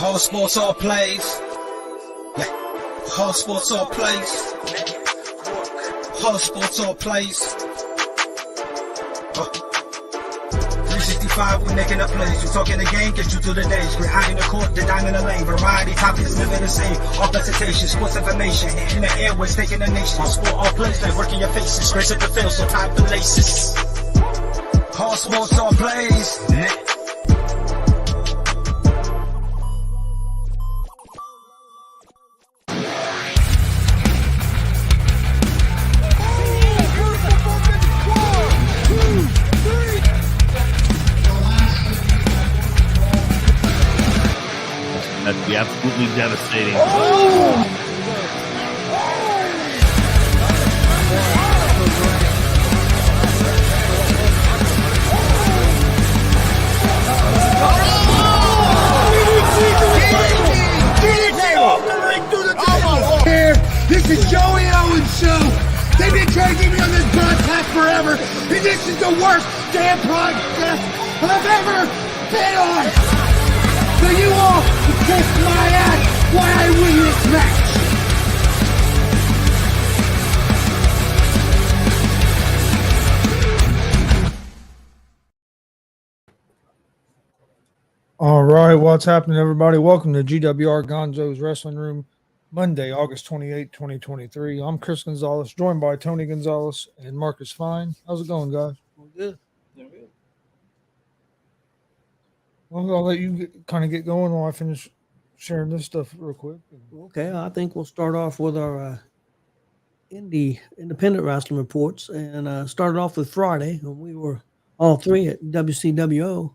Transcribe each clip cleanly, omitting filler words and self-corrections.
All sports, all plays. Yeah. All sports, all plays. All sports, all plays. 365, we making a plays. We talking the game, get you through the days. We're high in the court, the dime in the lane. Variety topics, living the same. All presentation, sports information. Hitting the airways, taking the nation. All sport, all plays, they working your faces. Grace at the field, so tie the laces. All sports, all plays. That'd be absolutely devastating. This is Joey Owens' show. They've been trying to get me on this podcast forever, and this is the worst damn podcast I've ever been on. So you all can kiss my ass while I win this match. All right, what's happening, everybody? Welcome to G.W.R. Gonzo'S Wrestling Room, Monday, August 28, 2023. I'm Chris Gonzalez, joined by Tony Gonzalez and Marcus Fine. How's it going, guys? Good. Well, I'll let you kind of get going while I finish sharing this stuff real quick. Okay, I think we'll start off with our independent wrestling reports, and started off with Friday when we were all three at WCWO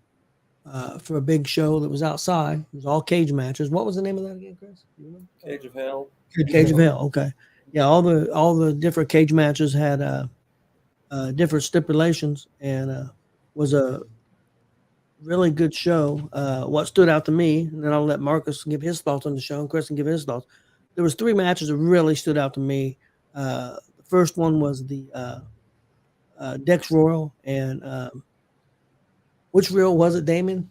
for a big show that was outside. It was all cage matches. What was the name of that again, Chris? Do you remember? Cage of Hell. Cage of Hell. Okay, yeah, all the different cage matches had different stipulations, and was a really good show. What stood out to me, and then I'll let Marcus give his thoughts on the show, and Chris can give his thoughts. There was three matches that really stood out to me. The first one was the Dex Royal, and which Real was it? Damon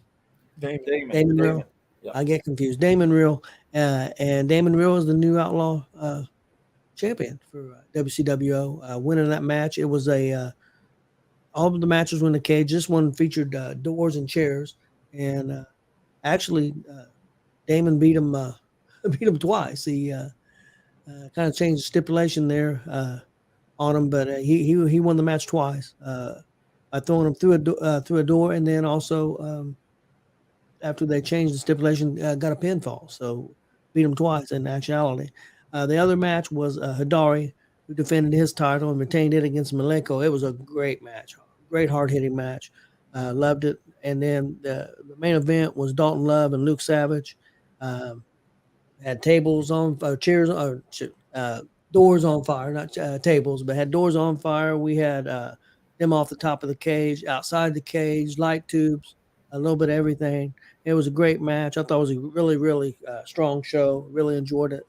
Real. Yeah. I get confused. Damon Real, and Damon Real is the new Outlaw champion for WCWO. Winning that match, it was all of the matches were in the cage. This one featured doors and chairs, and actually, Damon beat him twice. He kind of changed the stipulation there on him, but he won the match twice by throwing him through a door, and then also after they changed the stipulation, got a pinfall. So beat him twice in actuality. The other match was Hidari, who defended his title and retained it against Malenko. It was a great match. Great hard-hitting match. Loved it. And then the main event was Dalton Love and Luke Savage. Had tables on chairs, or doors on fire, not tables, but had doors on fire. We had them off the top of the cage, outside the cage, light tubes, a little bit of everything. It was a great match. I thought it was a really, really strong show. Really enjoyed it.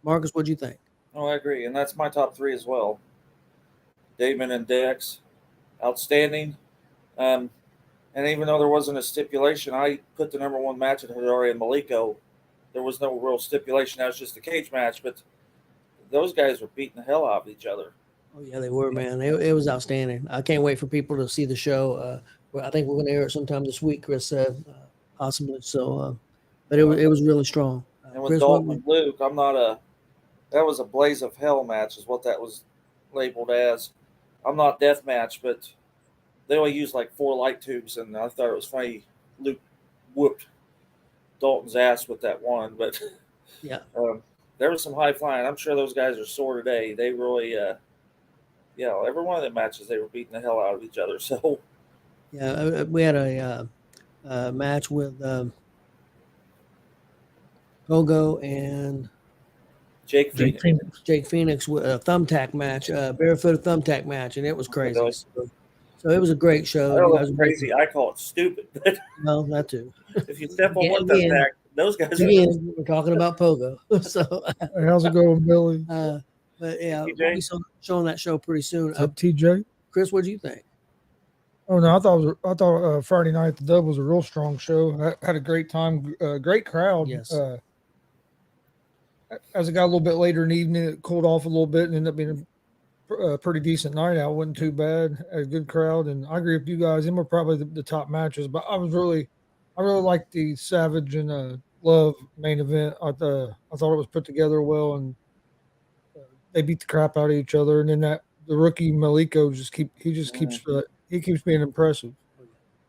Marcus, what'd you think? Oh, I agree, and that's my top three as well. Damon and Dex, outstanding. And even though there wasn't a stipulation, I put the number one match at Hidari and Malenko. There was no real stipulation. That was just a cage match, but those guys were beating the hell out of each other. Oh, yeah, they were, man. It was outstanding. I can't wait for people to see the show. I think we're going to air it sometime this week, Chris said, possibly. So, but it was really strong. And with Chris, Dalton and Luke, that was a blaze of hell match is what that was labeled as. I'm not death match, but they only used like 4 light tubes, and I thought it was funny. Luke whooped Dalton's ass with that one, but yeah, there was some high flying. I'm sure those guys are sore today. They really, every one of the matches they were beating the hell out of each other. So yeah, we had a match with Pogo and Jake Phoenix with a thumbtack match, barefoot thumbtack match, and it was crazy. So it was a great show. I know that's crazy. I call it stupid. But no, that too. If you step on one thumbtack, those guys we're talking about Pogo. So Hey, how's it going, Billy? But yeah, we'll be showing that show pretty soon. Is that TJ? Chris, what do you think? Oh no, I thought Friday night at the Dub was a real strong show. I had a great time, great crowd. Yes. As it got a little bit later in the evening, it cooled off a little bit and ended up being a pretty decent night out. Wasn't too bad. Had a good crowd, and I agree with you guys. Them were probably the top matches. But I really liked the Savage and Love main event. I thought it was put together well, and they beat the crap out of each other. And then the rookie Maliko he keeps being impressive.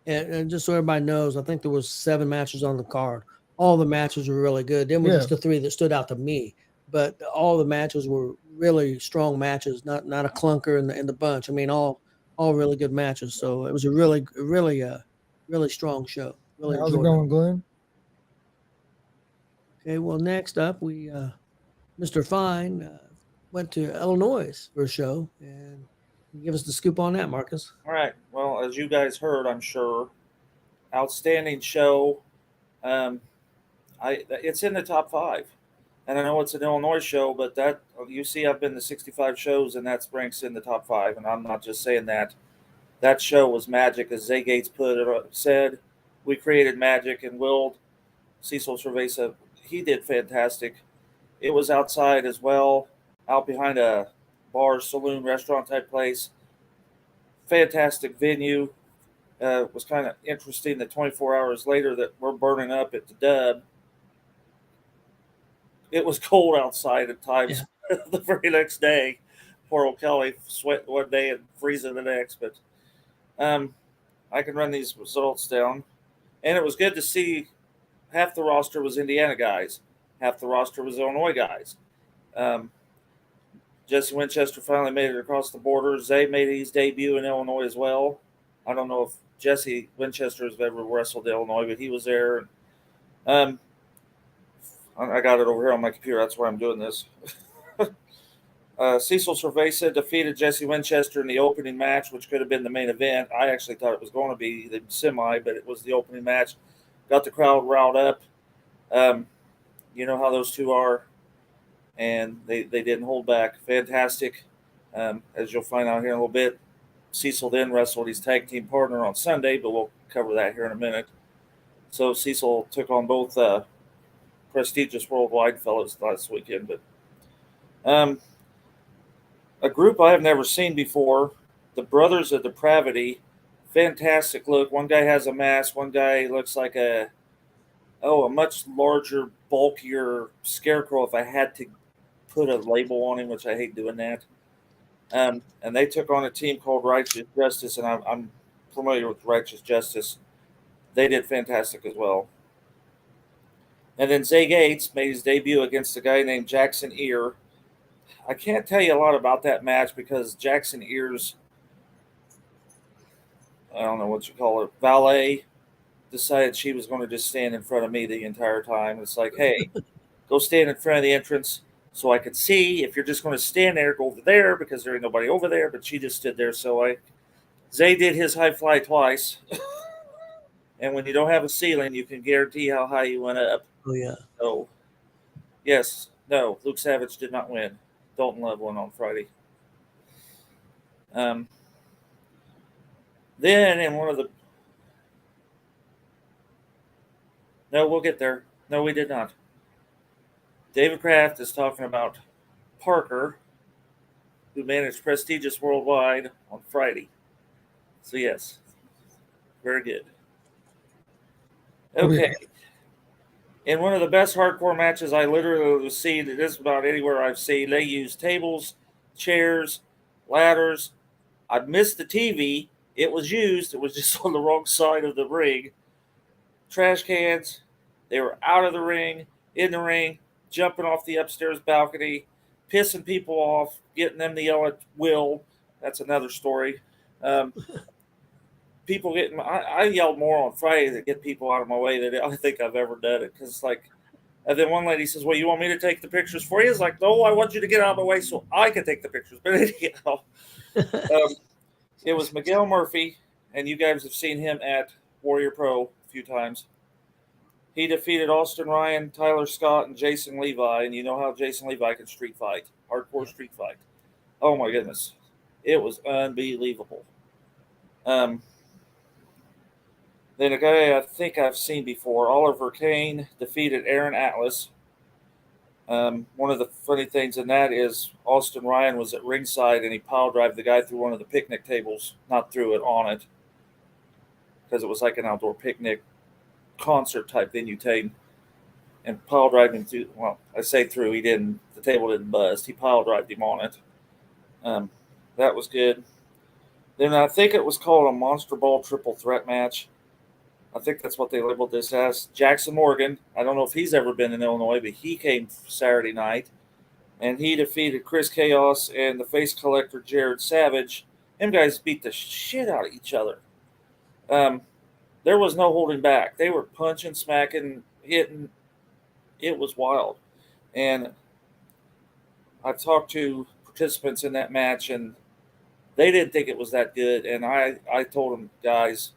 And just so everybody knows, I think there was 7 matches on the card. All the matches were really good. Them were just the 3 that stood out to me. But all the matches were really strong matches, not a clunker in the bunch. I mean, all really good matches. So it was a really strong show. Really How's it enjoyed going, Glenn? Okay, well, next up, we Mr. Fine went to Illinois for a show, and give us the scoop on that, Marcus. All right. Well, as you guys heard, I'm sure, outstanding show. It's in the top 5, and I know it's an Illinois show, but that you see, I've been to 65 shows, and that ranks in the top 5, and I'm not just saying that. That show was magic, as Zay Gates said. We created magic, and Will Cecil Cerveza, he did fantastic. It was outside as well, out behind a bar, saloon, restaurant type place. Fantastic venue. It was kind of interesting that 24 hours later that we're burning up at the Dub. It was cold outside at times. Yeah. The very next day. Poor old Kelly sweating one day and freezing the next. But I can run these results down. And it was good to see half the roster was Indiana guys. Half the roster was Illinois guys. Jesse Winchester finally made it across the border. Zay made his debut in Illinois as well. I don't know if Jesse Winchester has ever wrestled in Illinois, but he was there. I got it over here on my computer. That's why I'm doing this. Cecil Cerveza defeated Jesse Winchester in the opening match, which could have been the main event. I actually thought it was going to be the semi, but it was the opening match. Got the crowd riled up. You know how those two are. And they didn't hold back. Fantastic. As you'll find out here in a little bit, Cecil then wrestled his tag team partner on Sunday, but we'll cover that here in a minute. So Cecil took on both prestigious worldwide fellows last weekend. But a group I have never seen before, the Brothers of Depravity. Fantastic look. One guy has a mask. One guy looks like a much larger, bulkier scarecrow if I had to put a label on him, which I hate doing that. And they took on a team called Righteous Justice, and I'm familiar with Righteous Justice. They did fantastic as well. And then Zay Gates made his debut against a guy named Jackson Ear. I can't tell you a lot about that match because Jackson Ear's, I don't know what you call it, valet, decided she was going to just stand in front of me the entire time. It's like, hey, go stand in front of the entrance so I could see. If you're just going to stand there, go over there because there ain't nobody over there. But she just stood there. So Zay did his high fly twice. And when you don't have a ceiling, you can guarantee how high you went up. Oh, yeah. So, yes, no, Luke Savage did not win. Dalton Love won on Friday. Then in one of the... No, we'll get there. No, we did not. David Kraft is talking about Parker, who managed Prestigious Worldwide on Friday. So, yes, very good. Okay. In one of the best hardcore matches I literally have seen, it is about anywhere I've seen, they use tables, chairs, ladders. I missed the TV. It was used. It was just on the wrong side of the ring. Trash cans. They were out of the ring, in the ring, jumping off the upstairs balcony, pissing people off, getting them to yell at Will. That's another story. People getting, I yelled more on Friday to get people out of my way than I think I've ever done it. Because, and then one lady says, well, you want me to take the pictures for you? It's like, no, I want you to get out of my way so I can take the pictures. But anyhow, it was Miguel Murphy, and you guys have seen him at Warrior Pro a few times. He defeated Austin Ryan, Tyler Scott, and Jason Levi. And you know how Jason Levi can street fight, hardcore street fight. Oh, my goodness. It was unbelievable. Then a guy I think I've seen before, Oliver Kane, defeated Aaron Atlas. One of the funny things in that is Austin Ryan was at ringside and he pile drove the guy through one of the picnic tables, not through it, on it, because it was like an outdoor picnic concert type venue thing, and pile drove him through. Well, I say through, he didn't. The table didn't bust. He pile drove him on it. That was good. Then I think it was called a Monster Ball Triple Threat match. I think that's what they labeled this as. Jackson Morgan, I don't know if he's ever been in Illinois, but he came Saturday night, and he defeated Chris Chaos and the Face Collector Jared Savage. Them guys beat the shit out of each other. There was no holding back. They were punching, smacking, hitting. It was wild. And I talked to participants in that match, and they didn't think it was that good. And I told them, guys,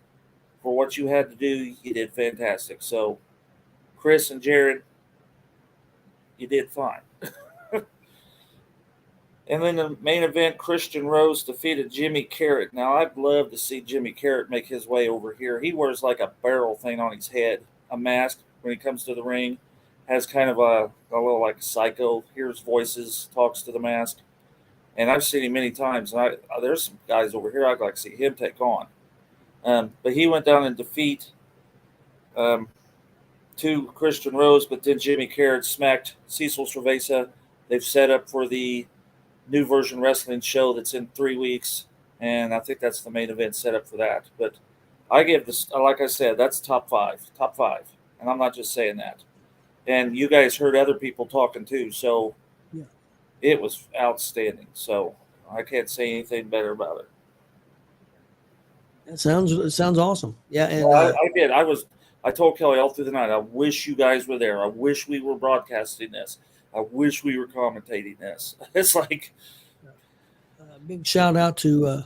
for what you had to do, you did fantastic. So, Chris and Jared, you did fine. And then the main event, Christian Rose defeated Jimmy Carrot. Now, I'd love to see Jimmy Carrot make his way over here. He wears like a barrel thing on his head, a mask when he comes to the ring. Has kind of a little like a psycho, hears voices, talks to the mask. And I've seen him many times. And there's some guys over here I'd like to see him take on. But he went down in defeat to Christian Rose, but then Jimmy Carrot smacked Cecil Cerveza. They've set up for the New Version Wrestling show that's in 3 weeks, and I think that's the main event set up for that. But I give this, like I said, that's top five, and I'm not just saying that. And you guys heard other people talking too, so Yeah. It was outstanding. So I can't say anything better about it. It sounds awesome. Yeah, and Well, I did. I told Kelly all through the night, I wish you guys were there. I wish we were broadcasting this. I wish we were commentating this. It's like, big shout out to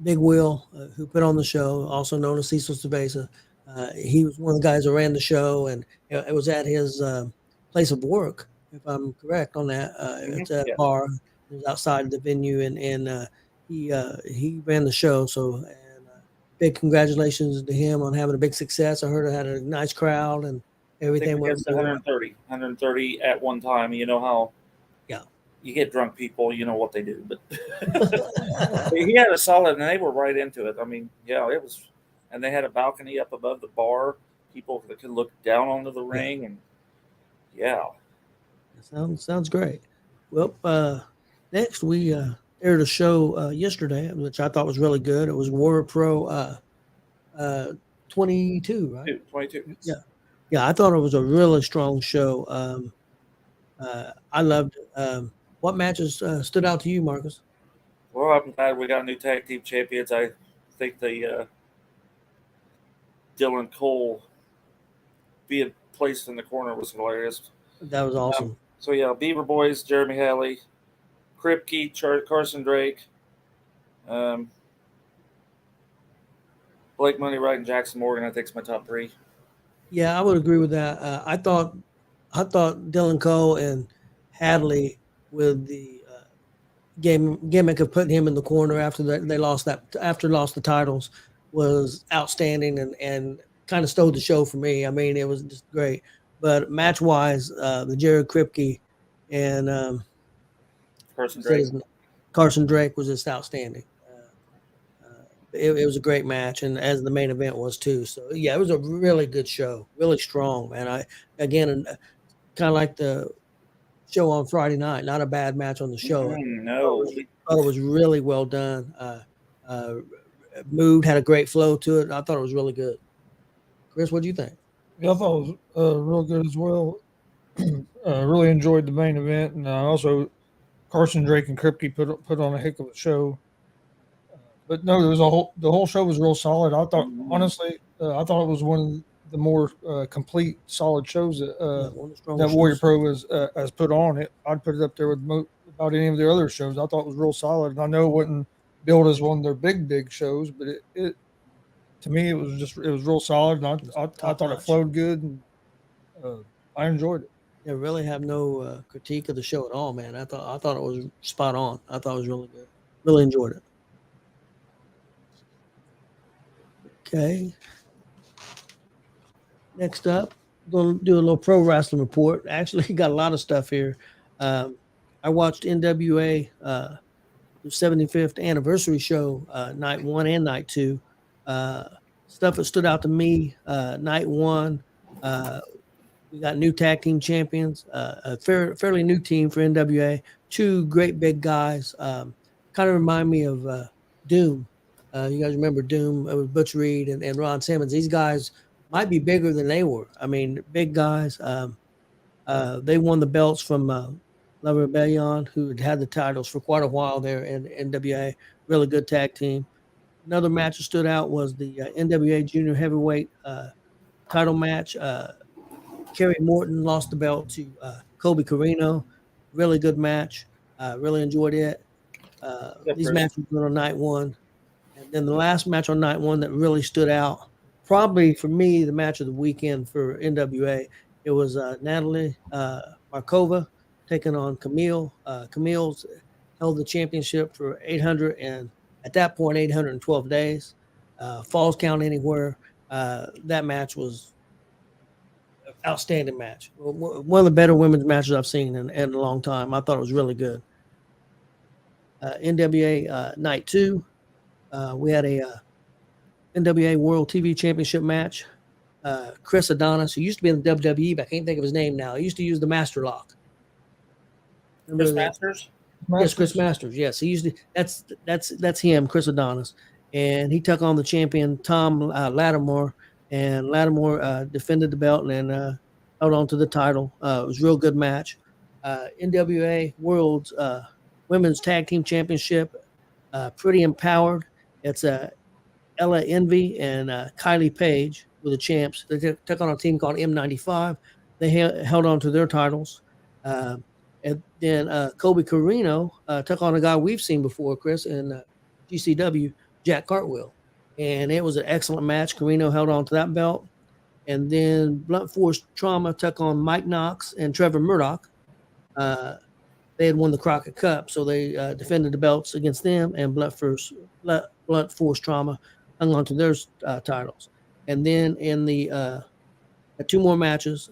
Big Will, who put on the show, also known as Cecil Cerveza. He was one of the guys that ran the show, and it was at his place of work, if I'm correct on that. It's a bar. It was outside the venue, and he ran the show. So, and big congratulations to him on having a big success. I heard it had a nice crowd and everything. I think 130 at one time. You know how you get drunk people, you know what they do. But he had a solid, and they were right into it. I mean, it was, and they had a balcony up above the bar, people that could look down onto the ring, and sounds great. Well, next we aired a show yesterday, which I thought was really good. It was Warrior Pro 22, right? 22. Yeah, I thought it was a really strong show. I loved it. What matches stood out to you, Marcus? Well, I'm glad we got new tag team champions. I think the Dylan Cole being placed in the corner was hilarious. That was awesome. Beaver Boys, Jeremy Halley, Kripke, Carson Drake, Blake Money-Wright, and Jackson Morgan. I think is my top three. Yeah, I would agree with that. I thought Dylan Cole and Hadley with the gimmick of putting him in the corner after they lost the titles was outstanding and kind of stole the show for me. I mean, it was just great. But match wise, the Jared Kripke and Carson Drake was just outstanding. It was a great match, and as the main event was too. So it was a really good show, really strong, man. Kind of like the show on Friday night, not a bad match on the show. No, it was really well done. Moved, had a great flow to it. I thought it was really good. Chris, what do you think? Yeah, I thought it was real good as well. Really enjoyed the main event, and also Carson Drake and Kripke put on a heck of a show. But no, the whole show was real solid. I thought honestly, I thought it was one of the more complete, solid shows that Warrior Pro has put on. I'd put it up there with about any of their other shows. I thought it was real solid, and I know it wasn't billed as one of their big shows, but it to me it was real solid, and I thought it flowed good, and I enjoyed it. I really have no critique of the show at all, man. I thought it was spot on. I thought it was really good. Really enjoyed it. Okay. Next up, going to do a little pro wrestling report. Actually, got a lot of stuff here. I watched NWA the 75th anniversary show, night 1 and night 2. Stuff that stood out to me, night 1, we got new tag team champions, a fairly new team for NWA. 2 great big guys. Kind of remind me of Doom. You guys remember Doom? It was Butch Reed and Ron Simmons. These guys might be bigger than they were. I mean, big guys. They won the belts from La Rebellion, who had the titles for quite a while there in NWA. Really good tag team. Another match that stood out was the NWA Junior Heavyweight title match. Kerry Morton lost the belt to Kobe Carino. Really good match. Really enjoyed it. These matches were on night 1. And then the last match on night 1 that really stood out, probably for me, the match of the weekend for NWA, it was Natalie Markova taking on Camille. Camille's held the championship for 800 and at that point 812 days. Falls count anywhere. That match was an outstanding match. One of the better women's matches I've seen in a long time. I thought it was really good. NWA night 2. We had a NWA World TV Championship match. Chris Adonis, who used to be in the WWE, but I can't think of his name now. He used to use the Master Lock. Chris Masters? Yes, Chris Masters. Yes, he used to. That's him, Chris Adonis, and he took on the champion Tom Lattimore, and Lattimore defended the belt and held on to the title. It was a real good match. NWA World's Women's Tag Team Championship, Pretty Empowered. It's Ella Envy and Kylie Page were the champs. They took on a team called M95. They held on to their titles. And then Kobe Carino took on a guy we've seen before, Chris, in GCW, Jack Cartwheel. And it was an excellent match. Carino held on to that belt. And then Blunt Force Trauma took on Mike Knox and Trevor Murdoch. They had won the Crockett Cup, so they defended the belts against them, and Blunt Force Trauma hung on to their titles. And then in the 2 more matches,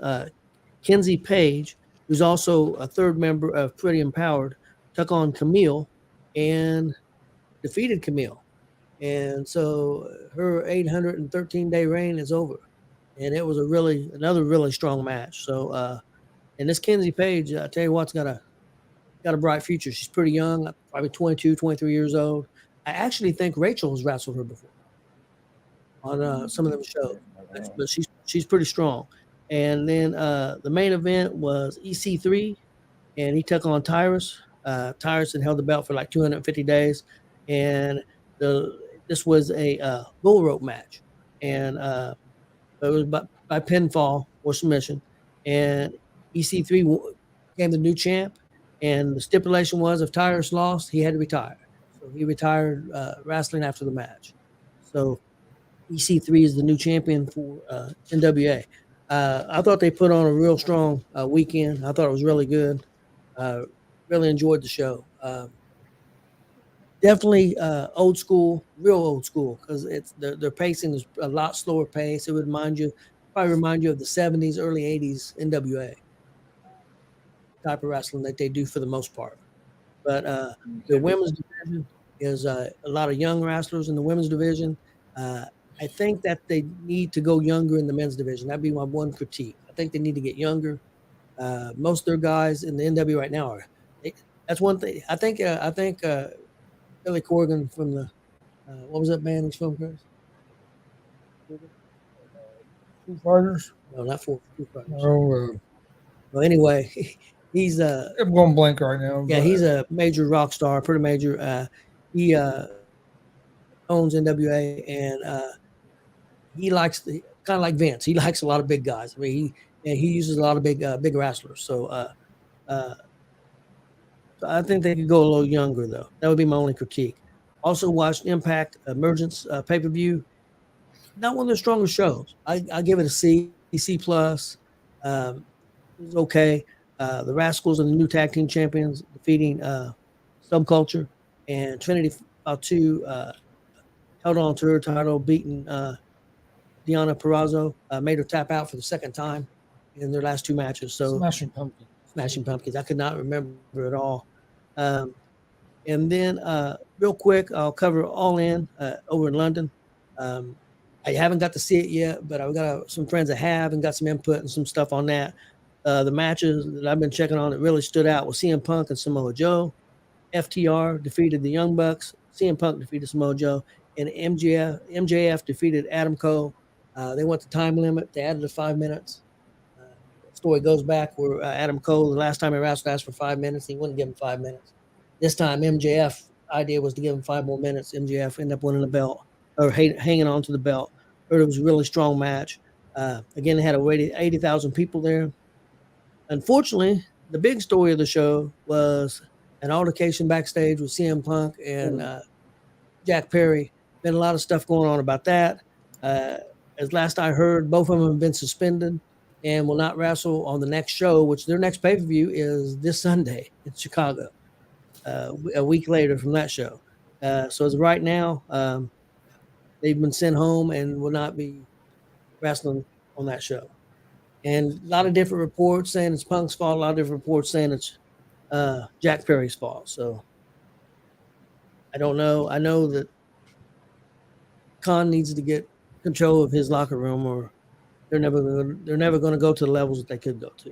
Kenzie Page, who's also a third member of Pretty Empowered, took on Camille and defeated Camille. And so her 813-day reign is over. And it was another really strong match. So, and this Kenzie Page, I tell you what's got a bright future. She's pretty young, probably 22, 23 years old. I actually think Rachel has wrestled her before on some of them shows, but she's pretty strong. And then the main event was EC3, and he took on Tyrus. Tyrus had held the belt for like 250 days, and this was a bull rope match, and it was by pinfall or submission. And EC3 became the new champ, and the stipulation was if Tyrus lost, he had to retire. So he retired wrestling after the match. So EC3 is the new champion for NWA. I thought they put on a real strong weekend. I thought it was really good. Really enjoyed the show. Definitely old school, real old school, because their pacing is a lot slower pace. It would probably remind you of the 70s, early 80s NWA type of wrestling that they do for the most part. But the women's division is a lot of young wrestlers in the women's division. I think that they need to go younger in the men's division. That'd be my one critique. I think they need to get younger. Most of their guys in the NW right now that's one thing. I think Billy Corgan from the what was that band he's from, Chris? Foo Fighters? No, not Foo Fighters. Oh, Well, anyway, he's I'm going blank right now. yeah, he's a major rock star, pretty major. He owns NWA, and he likes kind of like Vince. He likes a lot of big guys. I mean, he uses a lot of big wrestlers. So I think they could go a little younger, though. That would be my only critique. Also watched Impact Emergence pay-per-view. Not one of their strongest shows. I give it a C plus. It was okay. The Rascals are the new tag team champions, defeating Subculture, and Trinity Fatu held on to her title, beating Deonna Purrazzo made her tap out for the second time in their last two matches. So Smashing Pumpkin. Smashing Pumpkins. I could not remember it all. And then real quick, I'll cover All In over in London. I haven't got to see it yet, but I've got some friends that have and got some input and some stuff on that. The matches that I've been checking on that really stood out was CM Punk and Samoa Joe. FTR defeated the Young Bucks. CM Punk defeated Samoa Joe. And MJF defeated Adam Cole. They went to time limit. They added the 5 minutes. The story goes back where Adam Cole, the last time he wrestled, asked for 5 minutes. He wouldn't give him 5 minutes. This time, MJF idea was to give him 5 more minutes. MJF ended up winning the belt or hanging on to the belt. But it was a really strong match. Again, they had 80,000 people there. Unfortunately, the big story of the show was an altercation backstage with CM Punk and Jack Perry. Been a lot of stuff going on about that. As last I heard, both of them have been suspended and will not wrestle on the next show, which their next pay-per-view is this Sunday in Chicago, a week later from that show. So as of right now, they've been sent home and will not be wrestling on that show. And a lot of different reports saying it's Punk's fault, a lot of different reports saying it's Jack Perry's fault. So I don't know. I know that Khan needs to get control of his locker room, or they're never going to go to the levels that they could go to.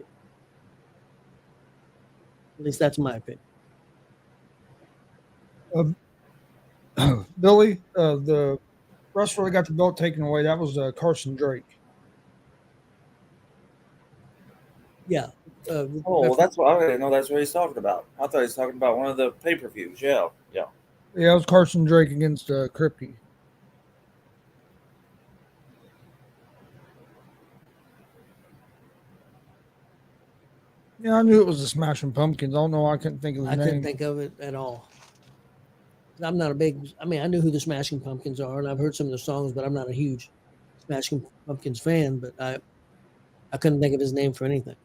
At least that's my opinion. Billy, the wrestler that got the belt taken away, that was Carson Drake. Yeah. That's what I didn't know. That's what he's talking about. I thought he was talking about one of the pay-per-views. Yeah. Yeah, it was Carson Drake against Kripke. Yeah, I knew it was the Smashing Pumpkins. I don't know. I couldn't think of his name. I couldn't think of it at all. I'm not a big. I mean, I knew who the Smashing Pumpkins are, and I've heard some of their songs, but I'm not a huge Smashing Pumpkins fan. But I couldn't think of his name for anything.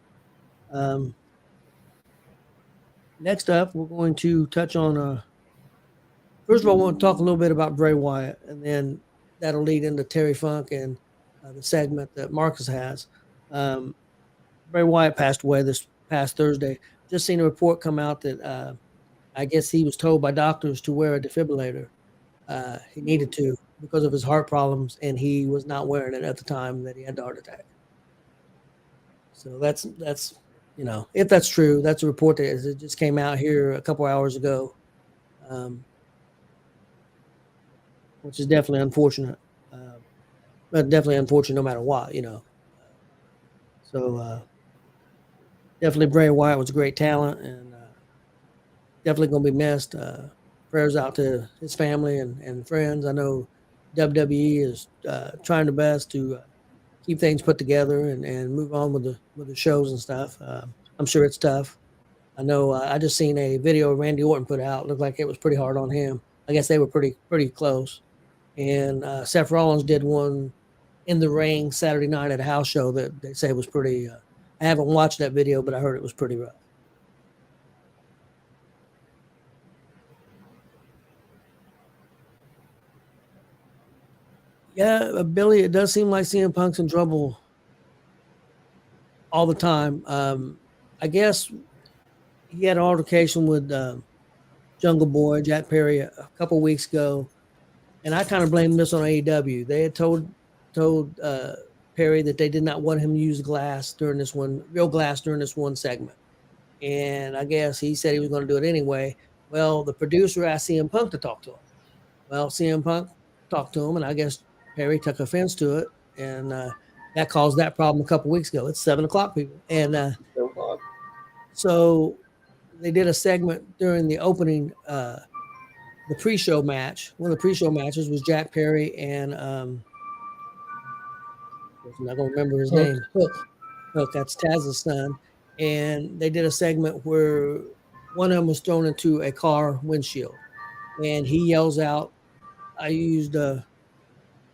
Next up, we're going to touch on. First of all, I want to talk a little bit about Bray Wyatt, and then that'll lead into Terry Funk and the segment that Marcus has. Bray Wyatt passed away this past Thursday. Just seen a report come out that I guess he was told by doctors to wear a defibrillator. He needed to because of his heart problems, and he was not wearing it at the time that he had the heart attack. So that's if that's true, that's a report that it just came out here a couple hours ago, which is definitely unfortunate. But definitely unfortunate no matter what, So definitely Bray Wyatt was a great talent and definitely going to be missed. Prayers out to his family and friends. I know WWE is trying their best to keep things put together and move on with the shows and stuff. I'm sure it's tough. I know I just seen a video Randy Orton put out. It looked like it was pretty hard on him. I guess they were pretty close. And Seth Rollins did one in the ring Saturday night at a house show that they say was pretty. I haven't watched that video, but I heard it was pretty rough. Yeah, Billy, it does seem like CM Punk's in trouble all the time. I guess he had an altercation with Jungle Boy, Jack Perry, a couple of weeks ago, and I kind of blame this on AEW. They had told Perry that they did not want him to use real glass during this one segment, and I guess he said he was going to do it anyway. Well, the producer asked CM Punk to talk to him. Well, CM Punk talked to him, and I guess Perry took offense to it, and that caused that problem a couple weeks ago. It's 7:00, people, and so they did a segment during the opening, the pre-show match. One of the pre-show matches was Jack Perry and I'm not gonna remember his name. Hook. That's Taz's son, and they did a segment where one of them was thrown into a car windshield, and he yells out, "I used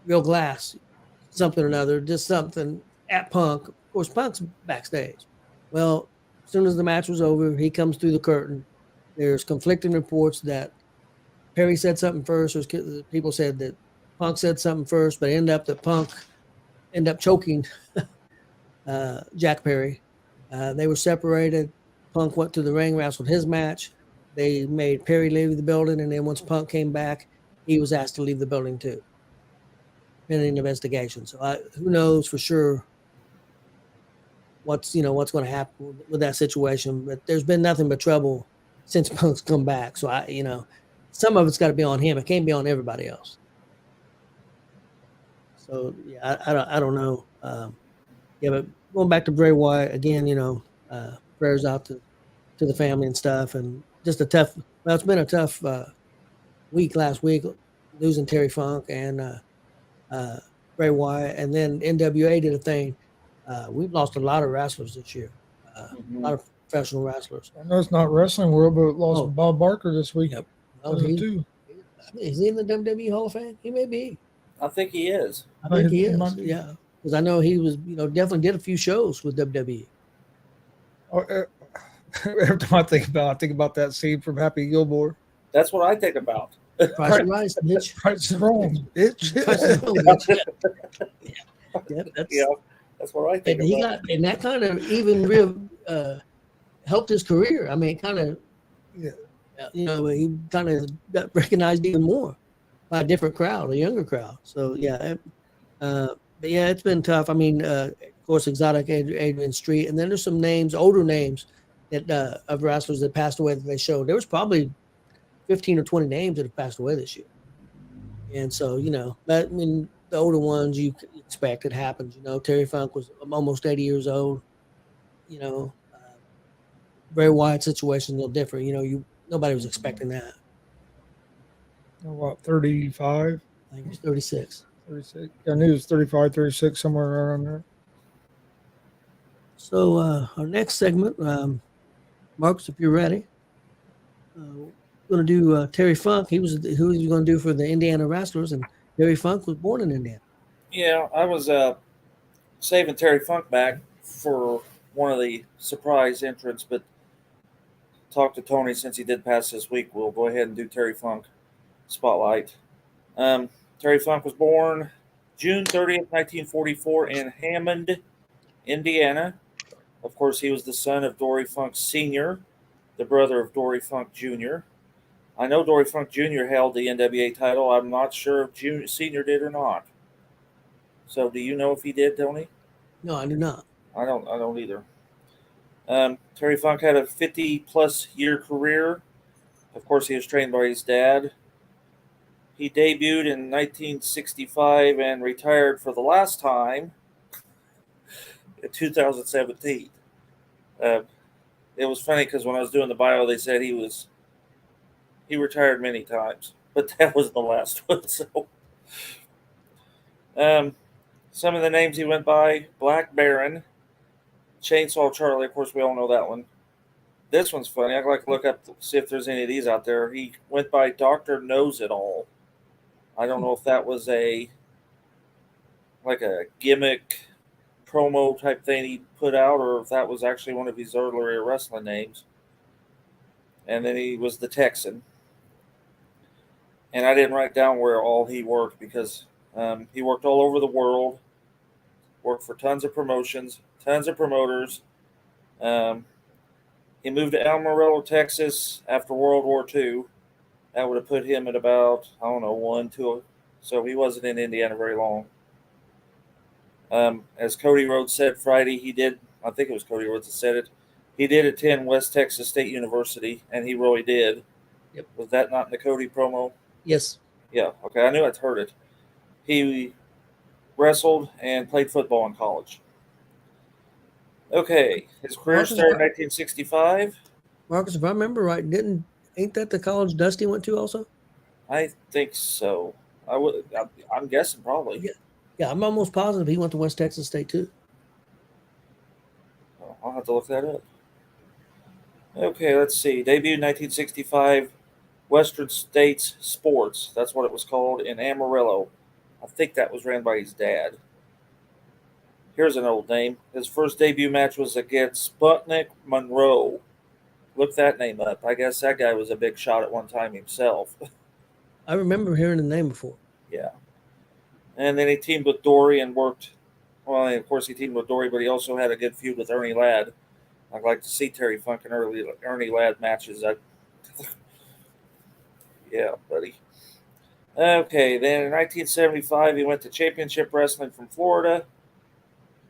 real glass, something or another, just something at Punk." Of course, Punk's backstage. Well, as soon as the match was over, he comes through the curtain. There's conflicting reports that Perry said something first. People said that Punk said something first, but it ended up that Punk end up choking Jack Perry. They were separated. Punk went to the ring, wrestled his match. They made Perry leave the building, and then once Punk came back, he was asked to leave the building too, pending investigation. So who knows for sure what's going to happen with that situation. But there's been nothing but trouble since Punk's come back. So some of it's got to be on him. It can't be on everybody else. So yeah, I don't know. Yeah, but going back to Bray Wyatt again, prayers out to the family and stuff, and just it's been a tough week last week, losing Terry Funk and Bray Wyatt, and then NWA did a thing. We've lost a lot of wrestlers this year, a lot of professional wrestlers. I know it's not wrestling world, but lost Bob Barker this week. Yep. Is he in the WWE Hall of Fame? He may be. I think he is. I think he is. Yeah, because I know he was, definitely did a few shows with WWE. Oh, every time I think about that scene from Happy Gilmore. That's what I think about. Price is right, bitch. Price is wrong, bitch. Price is wrong, bitch. That's what I think about. And that kind of even real helped his career. I mean, kind of, he kind of got recognized even more by a different crowd, a younger crowd. So but yeah, it's been tough. I mean, of course, Exotic Adrian Street, and then there's some names, older names that of wrestlers that passed away that they showed. There was probably 15 or 20 names that have passed away this year. And so, the older ones you expect, it happens. Terry Funk was almost 80 years old. Bray Wyatt situation a little different. Nobody was expecting that. What, 35? I think it was 36. 36. I knew it was 35, 36, somewhere around there. So our next segment, Marcus, if you're ready, we're going to do Terry Funk. Who was going to do for the Indiana Wrestlers, and Terry Funk was born in Indiana. Yeah, I was saving Terry Funk back for one of the surprise entrants, but talk to Tony since he did pass this week. We'll go ahead and do Terry Funk spotlight. Terry Funk was born June 30th, 1944 in Hammond, Indiana. Of course, he was the son of Dory Funk Sr., the brother of Dory Funk Jr. I know Dory Funk Jr. held the NWA title. I'm not sure if Sr. did or not. So do you know if he did, Tony? No, I do not. I don't either. Terry Funk had a 50-plus year career. Of course, he was trained by his dad. He debuted in 1965 and retired for the last time in 2017. It was funny because when I was doing the bio, they said he retired many times, but that was the last one. So, some of the names he went by: Black Baron, Chainsaw Charlie. Of course, we all know that one. This one's funny. I'd like to look up to see if there's any of these out there. He went by Dr. Knows It All. I don't know if that was a gimmick promo type thing he put out, or if that was actually one of his earlier wrestling names. And then he was the Texan. And I didn't write down where all he worked because he worked all over the world, worked for tons of promotions, tons of promoters. He moved to Amarillo, Texas after World War II. That would have put him at about, 1, 2. So he wasn't in Indiana very long. As Cody Rhodes said Friday, I think it was Cody Rhodes that said it, he did attend West Texas State University, and he really did. Yep. Was that not in the Cody promo? Yes. Yeah, okay, I knew I'd heard it. He wrestled and played football in college. Okay, his career started in 1965. Marcus, if I remember right, ain't that the college Dusty went to also? I think so. I'm guessing probably. Yeah, I'm almost positive he went to West Texas State too. I'll have to look that up. Okay, let's see. Debuted in 1965, Western States Sports. That's what it was called, in Amarillo. I think that was ran by his dad. Here's an old name. His first debut match was against Sputnik Monroe. Look that name up. I guess that guy was a big shot at one time himself. I remember hearing the name before. Yeah. And then he teamed with Dory and worked Well, of course, he teamed with Dory, but he also had a good feud with Ernie Ladd. I'd like to see Terry Funk in Ernie Ladd matches. Yeah, buddy. Okay, then in 1975, he went to Championship Wrestling from Florida.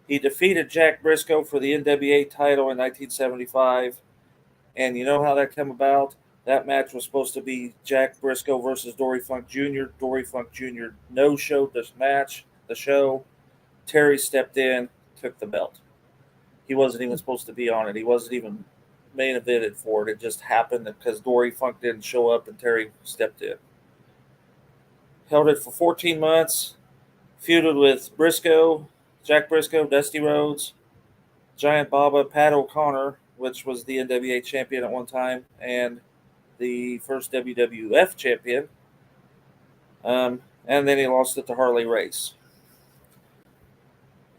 He defeated Jack Briscoe for the NWA title in 1975. And you know how that came about? That match was supposed to be Jack Briscoe versus Dory Funk Jr. Dory Funk Jr. no-showed this match, the show. Terry stepped in, took the belt. He wasn't even supposed to be on it. He wasn't even main evented for it. It just happened because Dory Funk didn't show up and Terry stepped in. Held it for 14 months. Feuded with Briscoe, Jack Briscoe, Dusty Rhodes, Giant Baba, Pat O'Connor, which was the NWA champion at one time, and the first WWF champion. And then he lost it to Harley Race.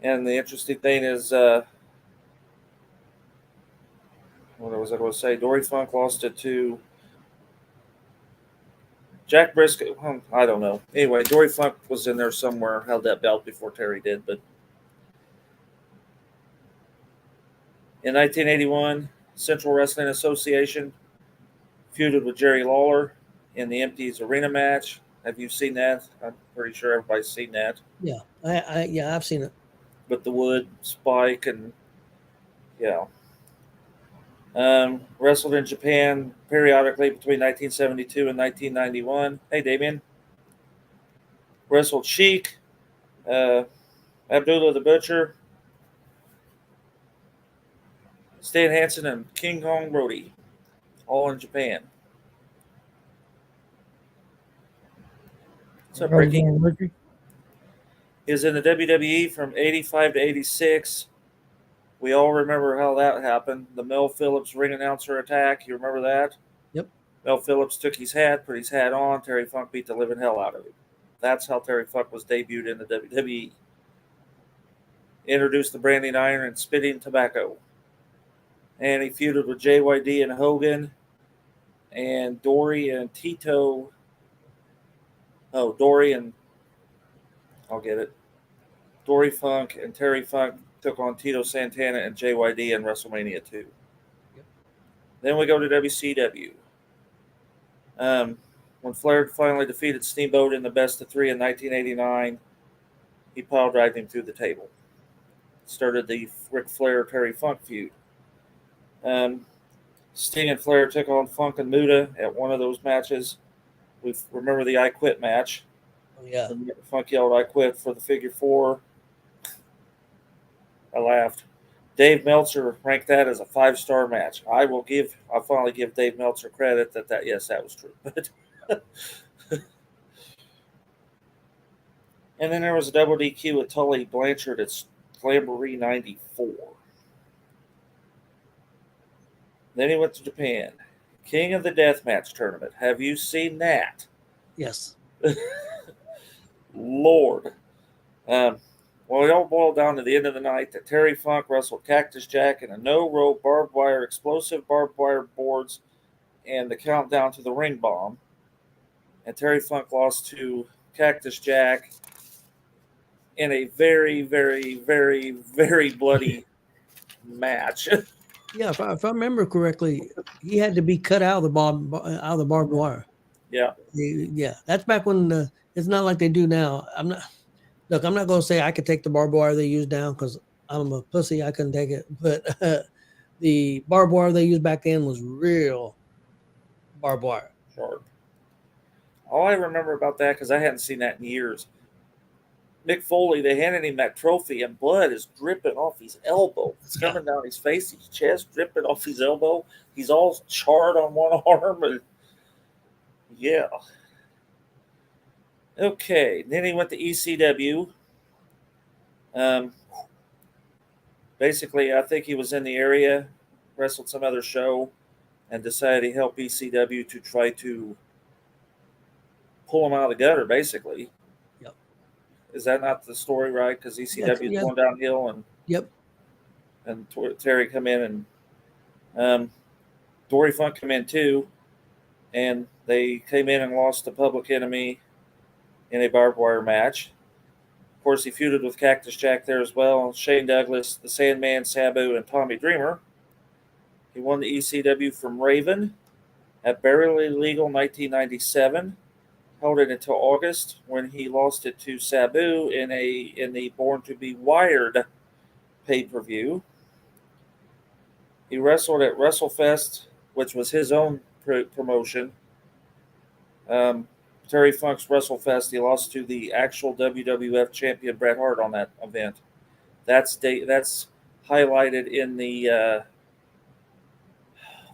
And the interesting thing is, what was I going to say? Dory Funk lost it to Jack Briscoe. I don't know. Anyway, Dory Funk was in there somewhere, held that belt before Terry did. But in 1981, Central Wrestling Association feuded with Jerry Lawler in the Empties Arena match. Have you seen that? I'm pretty sure everybody's seen that. Yeah, I've seen it. With the wood spike and yeah. Wrestled in Japan periodically between 1972 and 1991. Hey, Damien. Wrestled Sheik, Abdullah the Butcher, Stan Hansen, and King Kong Brody, all in Japan. What's up, Ricky? Ricky? He was in the WWE from 85 to 86. We all remember how that happened. The Mel Phillips ring announcer attack. You remember that? Yep. Mel Phillips took his hat, put his hat on. Terry Funk beat the living hell out of him. That's how Terry Funk was debuted in the WWE. Introduced the branding iron and spitting tobacco. And he feuded with JYD and Hogan and Dory and Tito. Oh, Dory and... I'll get it. Dory Funk and Terry Funk took on Tito Santana and JYD in WrestleMania 2. Yep. Then we go to WCW. When Flair finally defeated Steamboat in the best of 3 in 1989, he pile drived him through the table. Started the Ric Flair-Terry Funk feud. Sting and Flair took on Funk and Muta at one of those matches. We remember the I Quit match. Oh, yeah. Funk yelled, "I quit" for the figure 4. I laughed. Dave Meltzer ranked that as a 5-star match. I'll finally give Dave Meltzer credit that yes, that was true. And then there was a double DQ with Tully Blanchard at Slamboree 94. Then he went to Japan. King of the Deathmatch tournament. Have you seen that? Yes. Lord. Well, it all boiled down to the end of the night that Terry Funk wrestled Cactus Jack in a no-rope barbed wire, explosive barbed wire boards, and the countdown to the ring bomb. And Terry Funk lost to Cactus Jack in a very, very, very, very bloody match. Yeah, if I remember correctly, he had to be cut out of the barbed wire. Yeah. Yeah, that's back when it's not like they do now. I'm not going to say I could take the barbed wire they use now because I'm a pussy. I couldn't take it. But the barbed wire they used back then was real barbed wire. Sharp. All I remember about that, because I hadn't seen that in years, Mick Foley, they handed him that trophy, and blood is dripping off his elbow. It's coming down his face, his chest, dripping off his elbow. He's all charred on one arm. And yeah. Okay. Then he went to ECW. Basically, I think he was in the area, wrestled some other show, and decided to help ECW to try to pull him out of the gutter, basically. Yep. Is that not the story, right? Because ECW is going downhill, and yep. And Terry come in, and Dory Funk come in too, and they came in and lost to Public Enemy in a barbed wire match. Of course, he feuded with Cactus Jack there as well. Shane Douglas, the Sandman, Sabu, and Tommy Dreamer. He won the ECW from Raven at Barely Legal 1997. Held it until August when he lost it to Sabu in the Born to Be Wired pay-per-view. He wrestled at WrestleFest, which was his own promotion. Terry Funk's WrestleFest, he lost to the actual WWF champion Bret Hart on that event. That's highlighted in the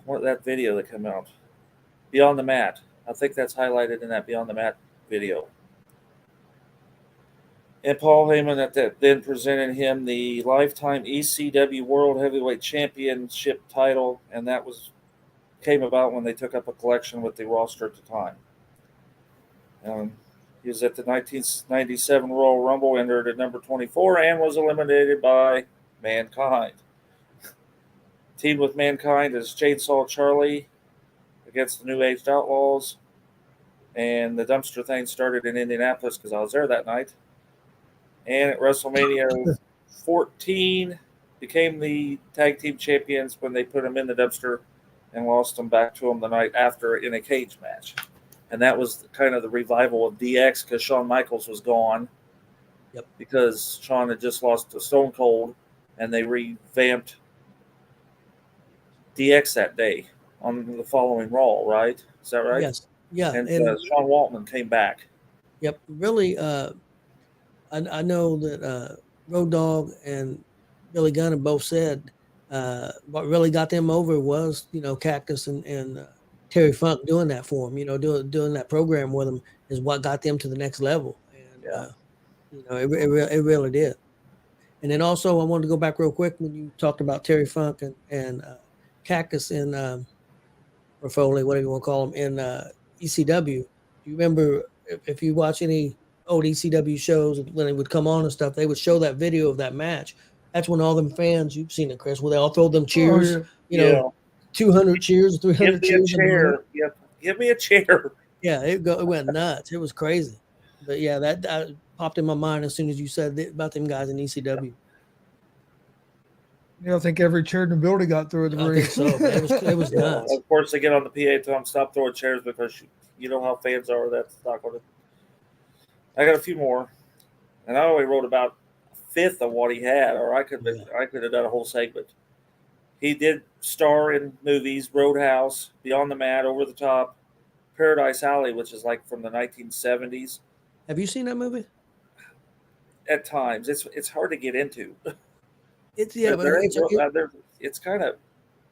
that video that came out, Beyond the Mat. I think that's highlighted in that Beyond the Mat video. And Paul Heyman then presented him the Lifetime ECW World Heavyweight Championship title, and that came about when they took up a collection with the roster at the time. He was at the 1997 Royal Rumble, entered at number 24, and was eliminated by Mankind. Teamed with Mankind is Chainsaw Charlie against the New Age Outlaws. And the dumpster thing started in Indianapolis because I was there that night. And at WrestleMania 14, became the tag team champions when they put them in the dumpster and lost them back to them the night after in a cage match. And that was kind of the revival of DX because Shawn Michaels was gone. Yep. Because Shawn had just lost to Stone Cold, and they revamped DX that day on the following Raw, right? Is that right? Yes. Yeah. And Sean Waltman came back. Yep. Really, I know that Road Dogg and Billy Gunn have both said what really got them over was, Cactus and Terry Funk doing that for him, doing that program with him is what got them to the next level. And, it really did. And then also I wanted to go back real quick when you talked about Terry Funk and Cactus in or Foley, whatever you want to call them, in ECW. Do you remember if you watch any old ECW shows when they would come on and stuff, they would show that video of that match. That's when all them fans, you've seen it, Chris, where they all throw them cheers, 200 cheers, 300 cheers. Give me a chair. Yep. Give me a chair. Yeah, it went nuts. It was crazy. But yeah, that popped in my mind as soon as you said about them guys in ECW. I think every chair in the building got through the ring. So it was nuts. Of course, they get on the PA, tell them stop throwing chairs because you know how fans are. That's not going to. I got a few more, and I only wrote about a fifth of what he had, or I could have done a whole segment. He did star in movies: Roadhouse, Beyond the Mat, Over the Top, Paradise Alley, which is like from the 1970s. Have you seen that movie? At times, it's hard to get into. It's kind of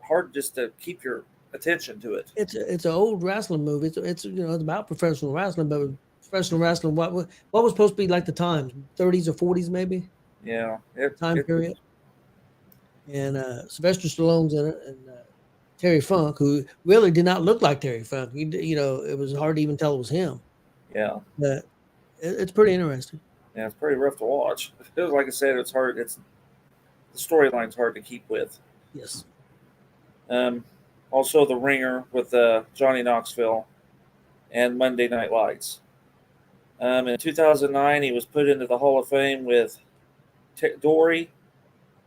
hard just to keep your attention to it. It's an old wrestling movie. It's about professional wrestling, but professional wrestling, what was supposed to be like the times, 30s or 40s maybe? Yeah, period. And Sylvester Stallone's in it, and Terry Funk, who really did not look like Terry Funk. It was hard to even tell it was him. Yeah, but it's pretty interesting. Yeah, it's pretty rough to watch. Like I said, it's hard. The storyline's hard to keep with. Yes. Also, The Ringer with Johnny Knoxville and Monday Night Lights. In 2009, he was put into the Hall of Fame with Dory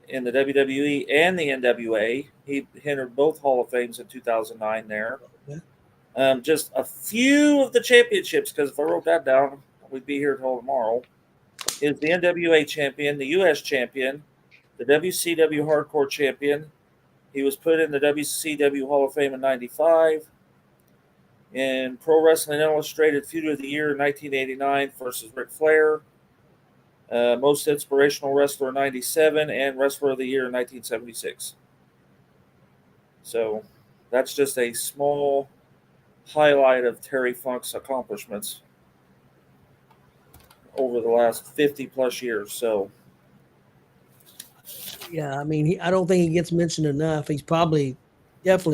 in the WWE and the NWA. He entered both Hall of Fames in 2009 there. Okay. Just a few of the championships, because if I wrote that down, we'd be here until tomorrow. Is the NWA champion, the U.S. champion, the WCW Hardcore champion. He was put in the WCW Hall of Fame in 95. In Pro Wrestling Illustrated Feud of the Year in 1989 versus Ric Flair. Most Inspirational Wrestler in 97 and Wrestler of the Year in 1976. So that's just a small highlight of Terry Funk's accomplishments over the last 50 plus years. So yeah, I mean, I don't think he gets mentioned enough. He's definitely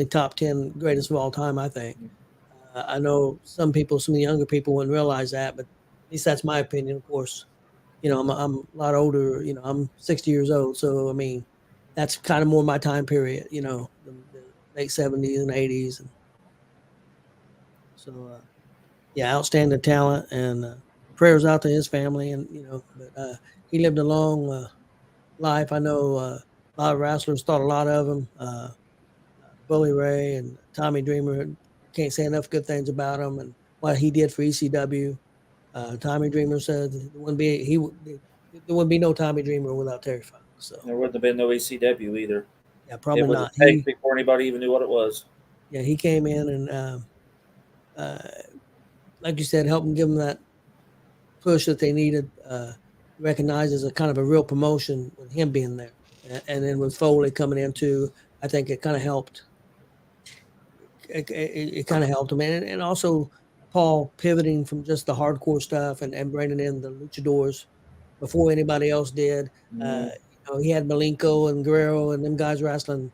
top 10 greatest of all time, I think. I know some of the younger people wouldn't realize that, but at least that's my opinion, of course. I'm a lot older, I'm 60 years old. So, I mean, that's kind of more my time period, the late 70s and 80s. And so, yeah, outstanding talent. And prayers out to his family, and but he lived a long life. I know a lot of wrestlers thought a lot of him. Bully Ray and Tommy Dreamer, can't say enough good things about him and what he did for ECW. Tommy Dreamer said there wouldn't be no Tommy Dreamer without Terry Funk. So There wouldn't have been no ECW either. yeah, probably It was not. a fake before anybody even knew what it was. He came in and like you said, helped them give them that push that they needed. Recognized as a kind of a real promotion with him being there, and then with Foley coming in too, I think it kind of helped. It kind of helped him, and also Paul pivoting from just the hardcore stuff and bringing in the luchadors before anybody else did. He had Malenko and Guerrero and them guys wrestling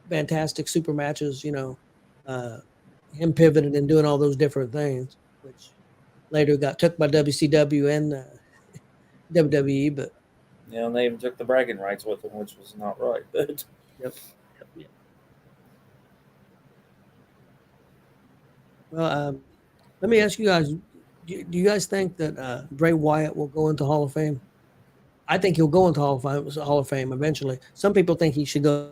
fantastic super matches. Him pivoting and doing all those different things, which later got took by WCW and WWE. But And they even took the bragging rights with them, which was not right. But yep. Well, let me ask you guys: do you guys think that Bray Wyatt will go into Hall of Fame? I think he'll go into Hall of Fame eventually. Some people think he should go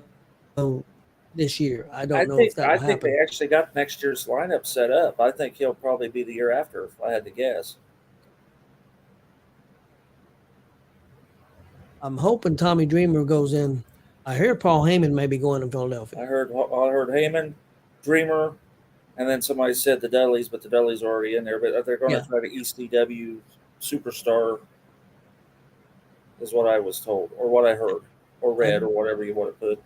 this year. I don't know if that will I think happen. they actually got next year's lineup set up. I think he'll probably be the year after, if I had to guess. I'm hoping Tommy Dreamer goes in. I hear Paul Heyman may be going to Philadelphia. I heard Heyman, Dreamer, and then somebody said the Dudleys, but the Dudleys are already in there. But they're going to try to ECW superstar, is what I was told, or what I heard, or read, or whatever you want to put.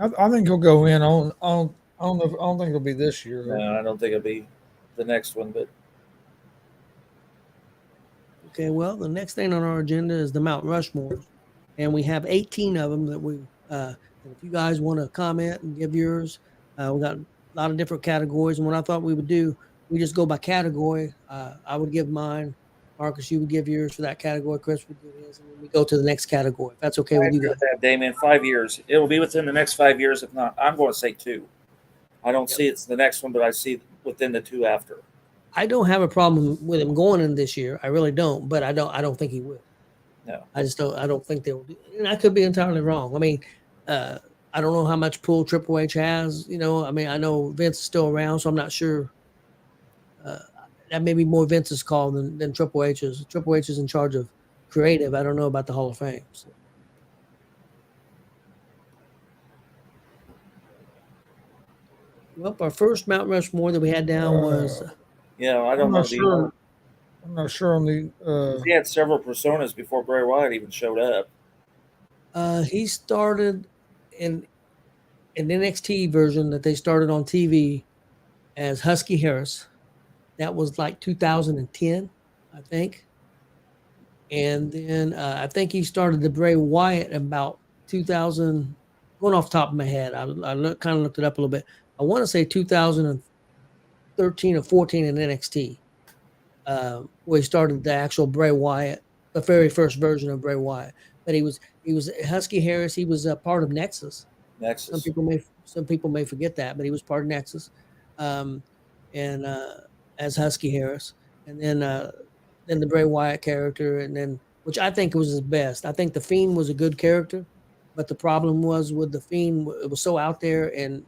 I think he'll go in. I don't think it'll be this year. No, I don't think it'll be the next one. But okay, well, the next thing on our agenda is the Mount Rushmore, and we have 18 of them that we. And if you guys want to comment and give yours, we got a lot of different categories. And what I thought we would do, we just go by category. I would give mine. Marcus, you would give yours for that category. Chris would give his, and then we go to the next category. If that's okay with you guys. That, Damien, 5 years. It will be within the next 5 years. If not, I'm going to say 2. I don't see it's the next one, but I see within the 2 after. I don't have a problem with him going in this year. I really don't, but I don't think he will. No, I just don't. I don't think they will do. And I could be entirely wrong. I mean, I don't know how much pull Triple H has. I mean, I know Vince is still around, so I'm not sure. That may be more Vince's call than Triple H's. Triple H is in charge of creative. I don't know about the Hall of Fame. So. Well, our first Mount Rushmore that we had down was. I don't know. Sure. I'm not sure on the. He had several personas before Bray Wyatt even showed up. He started in NXT version that they started on TV as Husky Harris. That was like 2010, I think. And then I think he started the Bray Wyatt about 2000. Going off the top of my head, I kind of looked it up a little bit. I want to say 2013 or 14 in NXT, where he started the actual Bray Wyatt, the very first version of Bray Wyatt. But he was Husky Harris. He was a part of Nexus. Some people may forget that, but he was part of Nexus, as Husky Harris, and then the Bray Wyatt character, and then which I think was his best. I think the Fiend was a good character, but the problem was with the Fiend, it was so out there, and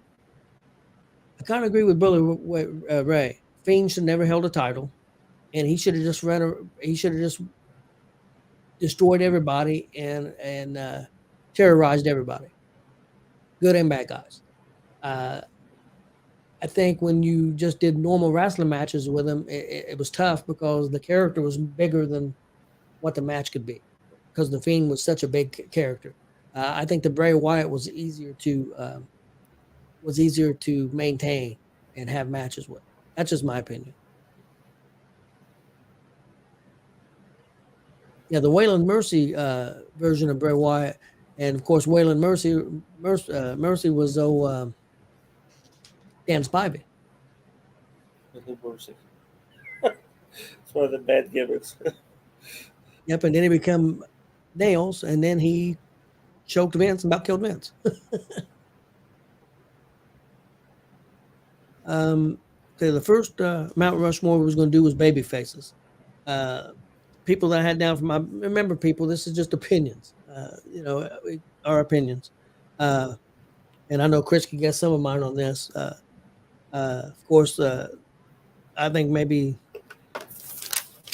I kind of agree with Billy Ray. Fiend should never held a title, and he should have just destroyed everybody and terrorized everybody, good and bad guys. I think when you just did normal wrestling matches with him, it was tough because the character was bigger than what the match could be, because the Fiend was such a big character. I think the Bray Wyatt was easier to maintain and have matches with. That's just my opinion. Yeah, the Waylon Mercy version of Bray Wyatt, and of course Waylon Mercy was Dan Spivey. It's one of the bad gimmicks. Yep, and then he became Nails, and then he choked Vince and about killed Vince. Okay, the first Mount Rushmore we was going to do was baby faces. People that I had down from remember, people, this is just opinions. Our opinions. And I know Chris can get some of mine on this. Of course, I think maybe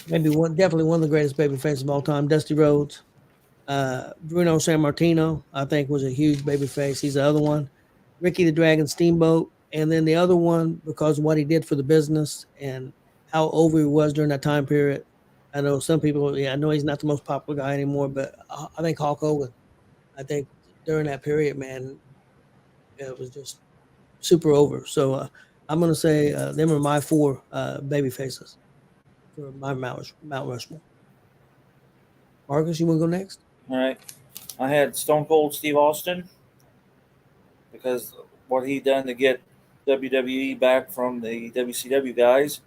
definitely one of the greatest baby faces of all time, Dusty Rhodes. Bruno Sammartino, I think, was a huge baby face. He's the other one. Ricky the Dragon Steamboat. And then the other one, because of what he did for the business and how over he was during that time period. I know some people, I know he's not the most popular guy anymore, but I think Hulk Hogan, I think during that period, man, it was just super over. So I'm going to say them are my 4 baby faces for my Mount Rushmore. Marcus, you want to go next? All right. I had Stone Cold Steve Austin because what he done to get WWE back from the WCW guys.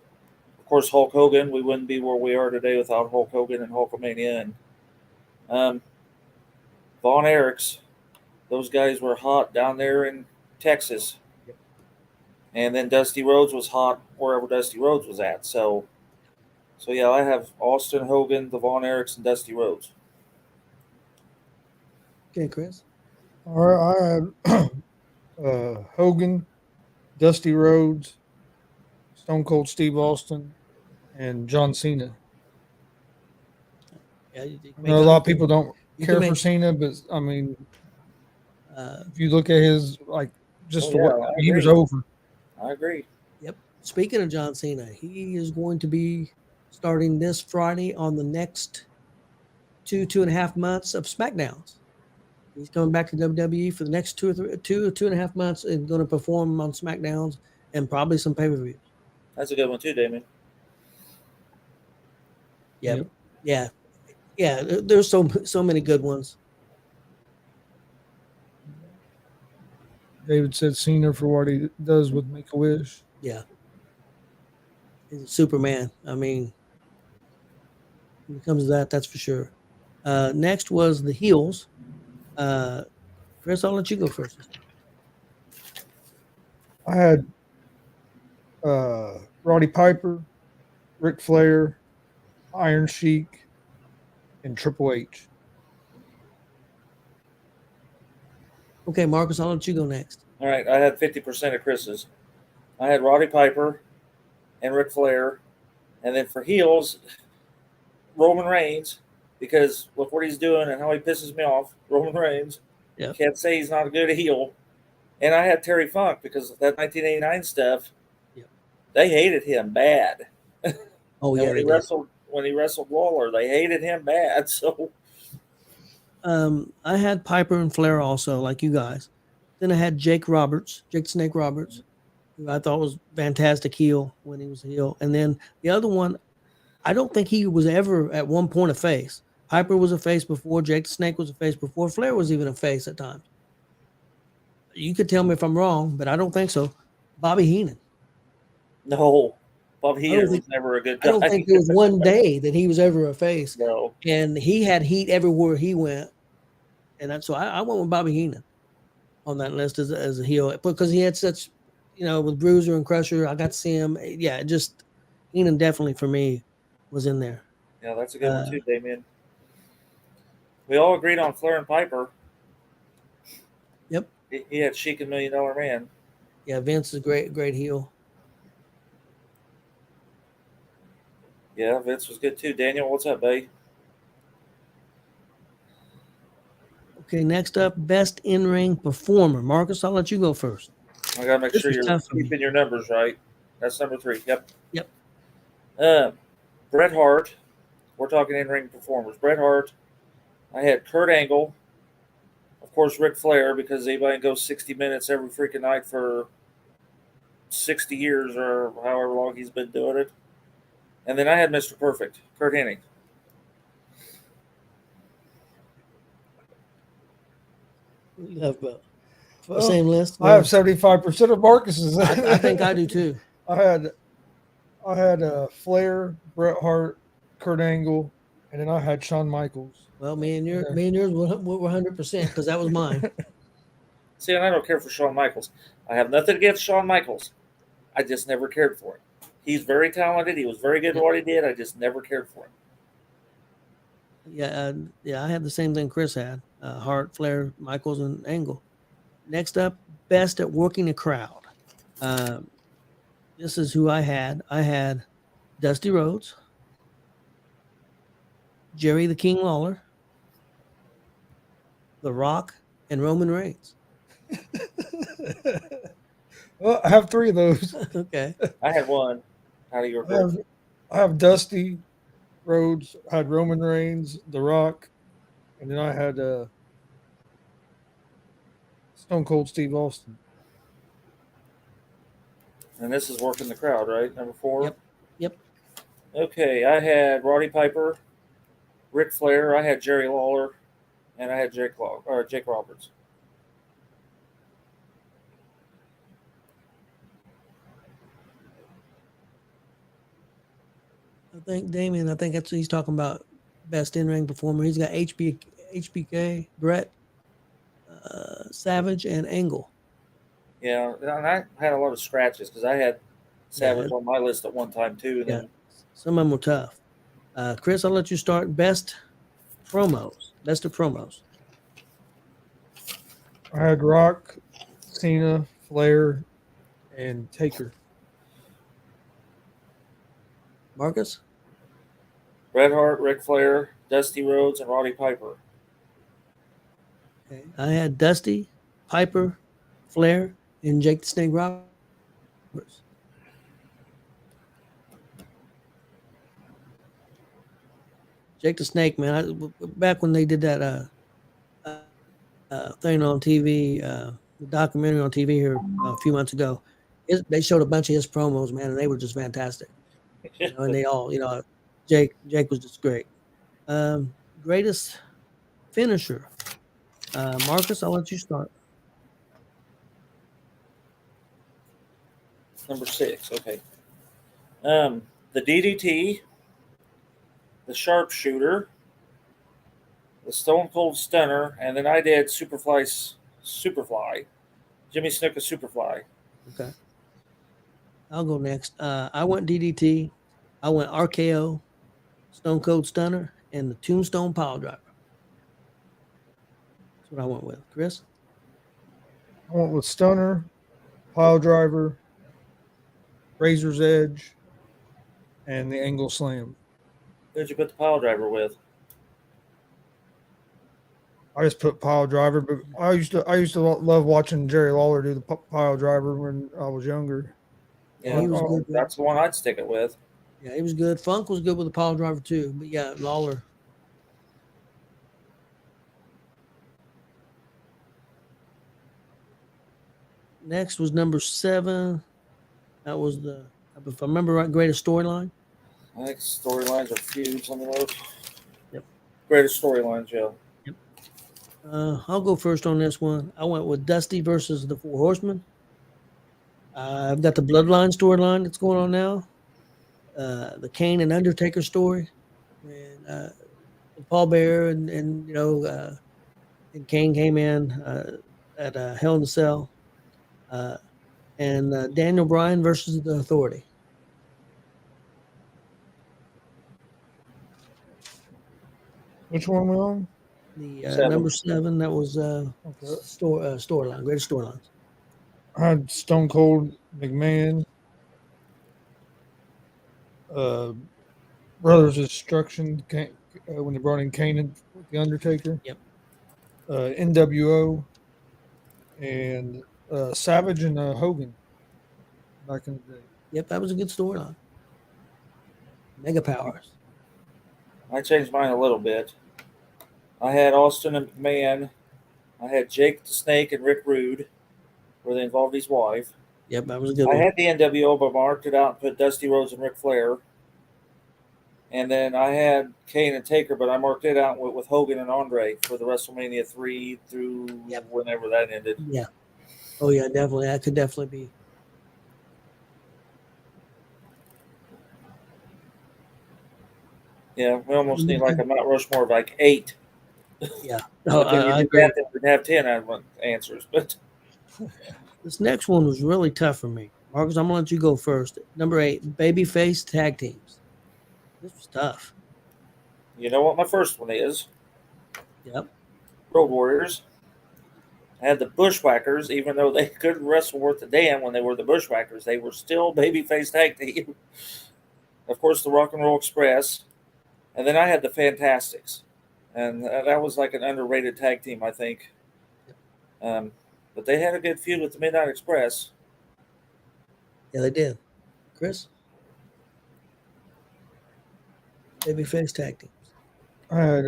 Of course, Hulk Hogan. We wouldn't be where we are today without Hulk Hogan and Hulkamania. And Von Erichs. Those guys were hot down there in Texas. Yep. And then Dusty Rhodes was hot wherever Dusty Rhodes was at. So yeah, I have Austin, Hogan, the Von Erichs, and Dusty Rhodes. Okay, Chris. All right, I had Hogan, Dusty Rhodes, Stone Cold Steve Austin, and John Cena. Yeah, I know a lot of people don't care for Cena. Cena, but I mean, if you look at his he was agree. over. I agree. Yep. Speaking of John Cena, he is going to be starting this Friday on the next 2.5 months of SmackDowns. He's coming back to WWE for the next 2.5 months and going to perform on SmackDowns and probably some pay-per-views. That's a good one too, Damon. Yep. Yeah. There's so many good ones. David said Cena for what he does with Make-A-Wish. Yeah. He's a Superman. I mean, when it comes to that, that's for sure. Next was the heels. Chris, I'll let you go first. I had Roddy Piper, Ric Flair, Iron Sheik, and Triple H. Okay, Marcus, I'll let you go next. All right, I had 50% of Chris's. I had Roddy Piper and Ric Flair. And then for heels, Roman Reigns, because look what he's doing and how he pisses me off. Roman Reigns. Yep. Can't say he's not a good heel. And I had Terry Funk because that 1989 stuff, they hated him bad. Oh, yeah. When he wrestled Lawler, they hated him bad. So I had Piper and Flair also, like you guys. Then I had Jake the Snake Roberts, who I thought was fantastic heel when he was a heel. And then the other one, I don't think he was ever at one point a face. Piper was a face before. Jake the Snake was a face before. Flair was even a face at times. You could tell me if I'm wrong, but I don't think so. Bobby Heenan. no, Bobby Heenan was never a good guy. I don't think there was one day that he was ever a face. No. And he had heat everywhere he went. And so I went with Bobby Heenan on that list as a heel because he had such, with Bruiser and Crusher, I got to see him. Yeah, just Heenan definitely for me was in there. Yeah, that's a good one too, Damien. We all agreed on Flair and Piper. Yep. He had Sheik and $1 Million Man. Yeah, Vince is great heel. Yeah, Vince was good too. Daniel, what's up, babe? Okay, next up, best in-ring performer. Marcus, I'll let you go first. I gotta make sure you're keeping your numbers right. That's number 3. Yep. Bret Hart. We're talking in-ring performers. Bret Hart. I had Kurt Angle. Of course, Ric Flair, because anybody goes 60 minutes every freaking night for 60 years or however long he's been doing it. And then I had Mr. Perfect, Kurt Hennig. You have the same list. I have 75% of Marcus's. I think I do too. I had Flair, Bret Hart, Kurt Angle, and then I had Shawn Michaels. Well, me and yours were 100% because that was mine. See, and I don't care for Shawn Michaels. I have nothing against Shawn Michaels. I just never cared for him. He's very talented. He was very good at what he did. I just never cared for him. Yeah, I had the same thing Chris had. Hart, Flair, Michaels, and Angle. Next up, best at working a crowd. This is who I had. I had Dusty Rhodes, Jerry the King Lawler, The Rock, and Roman Reigns. Well, I have 3 of those. Okay. I had one out of your group. I have Dusty Rhodes, I had Roman Reigns, The Rock, and then I had Stone Cold Steve Austin. And this is working the crowd, right? Number 4? Yep. Okay, I had Roddy Piper, Ric Flair, I had Jerry Lawler, and I had Jake Roberts. I think Damien, that's what he's talking about. Best in-ring performer. He's got HBK, Brett, Savage, and Angle. Yeah, and I had a lot of scratches because I had Savage on my list at one time too. Yeah, some of them were tough. Chris, I'll let you start. Best of promos. I had Rock, Cena, Flair, and Taker. Marcus? Bret Hart, Ric Flair, Dusty Rhodes, and Roddy Piper. Okay. I had Dusty, Piper, Flair, and Jake the Snake Roberts. Jake the Snake, man. Back when they did that thing on TV, the documentary on TV here a few months ago, they showed a bunch of his promos, man, and they were just fantastic. And they all, Jake was just great. Greatest finisher. Marcus, I'll let you start. Number 6, okay. The DDT, the Sharpshooter, the Stone Cold Stunner, and then I did Superfly, Jimmy Snuka Superfly. Okay. I'll go next. I went DDT. I went RKO, Stone Cold Stunner, and the Tombstone Piledriver. That's what I went with. Chris? I went with Stunner, Piledriver, Razor's Edge, and the Angle Slam. Who'd you put the Piledriver with? I just put Piledriver, but I used to love watching Jerry Lawler do the Piledriver when I was younger. Yeah, he was good. That's the one I'd stick it with. Yeah, he was good. Funk was good with the Piledriver too, but yeah, Lawler. Next was number 7. That was if I remember right, greatest storyline. I think storylines are huge. Let me look. Yep. Greatest storylines, yeah. Yep. I'll go first on this one. I went with Dusty versus the Four Horsemen. I've got the Bloodline storyline that's going on now. The Kane and Undertaker story, and Paul Bearer and and Kane came in at Hell in a Cell, and Daniel Bryan versus the Authority. Which one were we on? The number 7. That was storyline, greatest storylines. I had Stone Cold McMahon, Brothers of Destruction when they brought in Kane and the Undertaker. Yep. NWO and Savage and Hogan back in the day. Yep, that was a good storyline. Mega Powers. I changed mine a little bit. I had Austin and McMahon. I had Jake the Snake and Rick Rude, where they involved his wife. Yep, that was a good I one. had the NWO, but marked it out and put Dusty Rhodes and Ric Flair. And then I had Kane and Taker, but I marked it out with Hogan and Andre for the WrestleMania 3 through whenever that ended. Yeah. Oh, yeah, definitely. That could definitely be. Yeah, we almost need like a Mount Rushmore of like 8. Yeah. Oh, I agree. We'd have 10 answers, but This next one was really tough for me. Marcus, I'm gonna let you go first. Number 8, babyface tag teams. This was tough. You know what my first one is? Yep. Road Warriors. I had the Bushwhackers, even though they couldn't wrestle worth a damn when they were the Bushwhackers. They were still babyface tag team. Of course, the Rock and Roll Express. And then I had the Fantastics. And that was like an underrated tag team, I think. But they had a good feud with the Midnight Express. Yeah, they did. Chris? Babyface tag teams. I had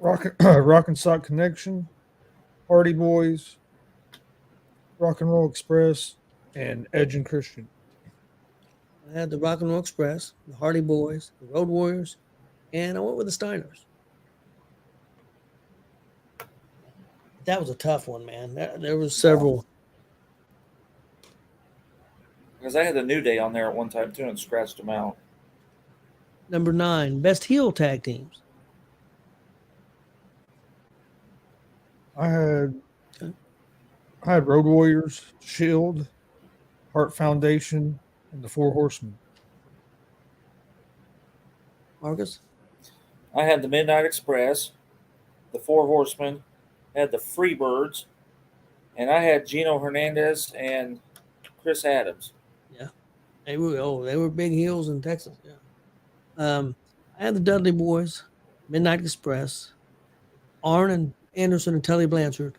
Rock and Sock Connection, Hardy Boys, Rock and Roll Express, and Edge and Christian. I had the Rock and Roll Express, the Hardy Boys, the Road Warriors, and I went with the Steiners. That was a tough one, man. There was several. Because I had the New Day on there at one time, too, and scratched them out. Number 9, best heel tag teams. I had Road Warriors, Shield, Heart Foundation, and the Four Horsemen. Marcus? I had the Midnight Express, the Four Horsemen, had the Freebirds, and I had Gino Hernandez and Chris Adams. Yeah. They were big heels in Texas. Yeah. I had the Dudley Boys, Midnight Express, Arn and Anderson and Tully Blanchard.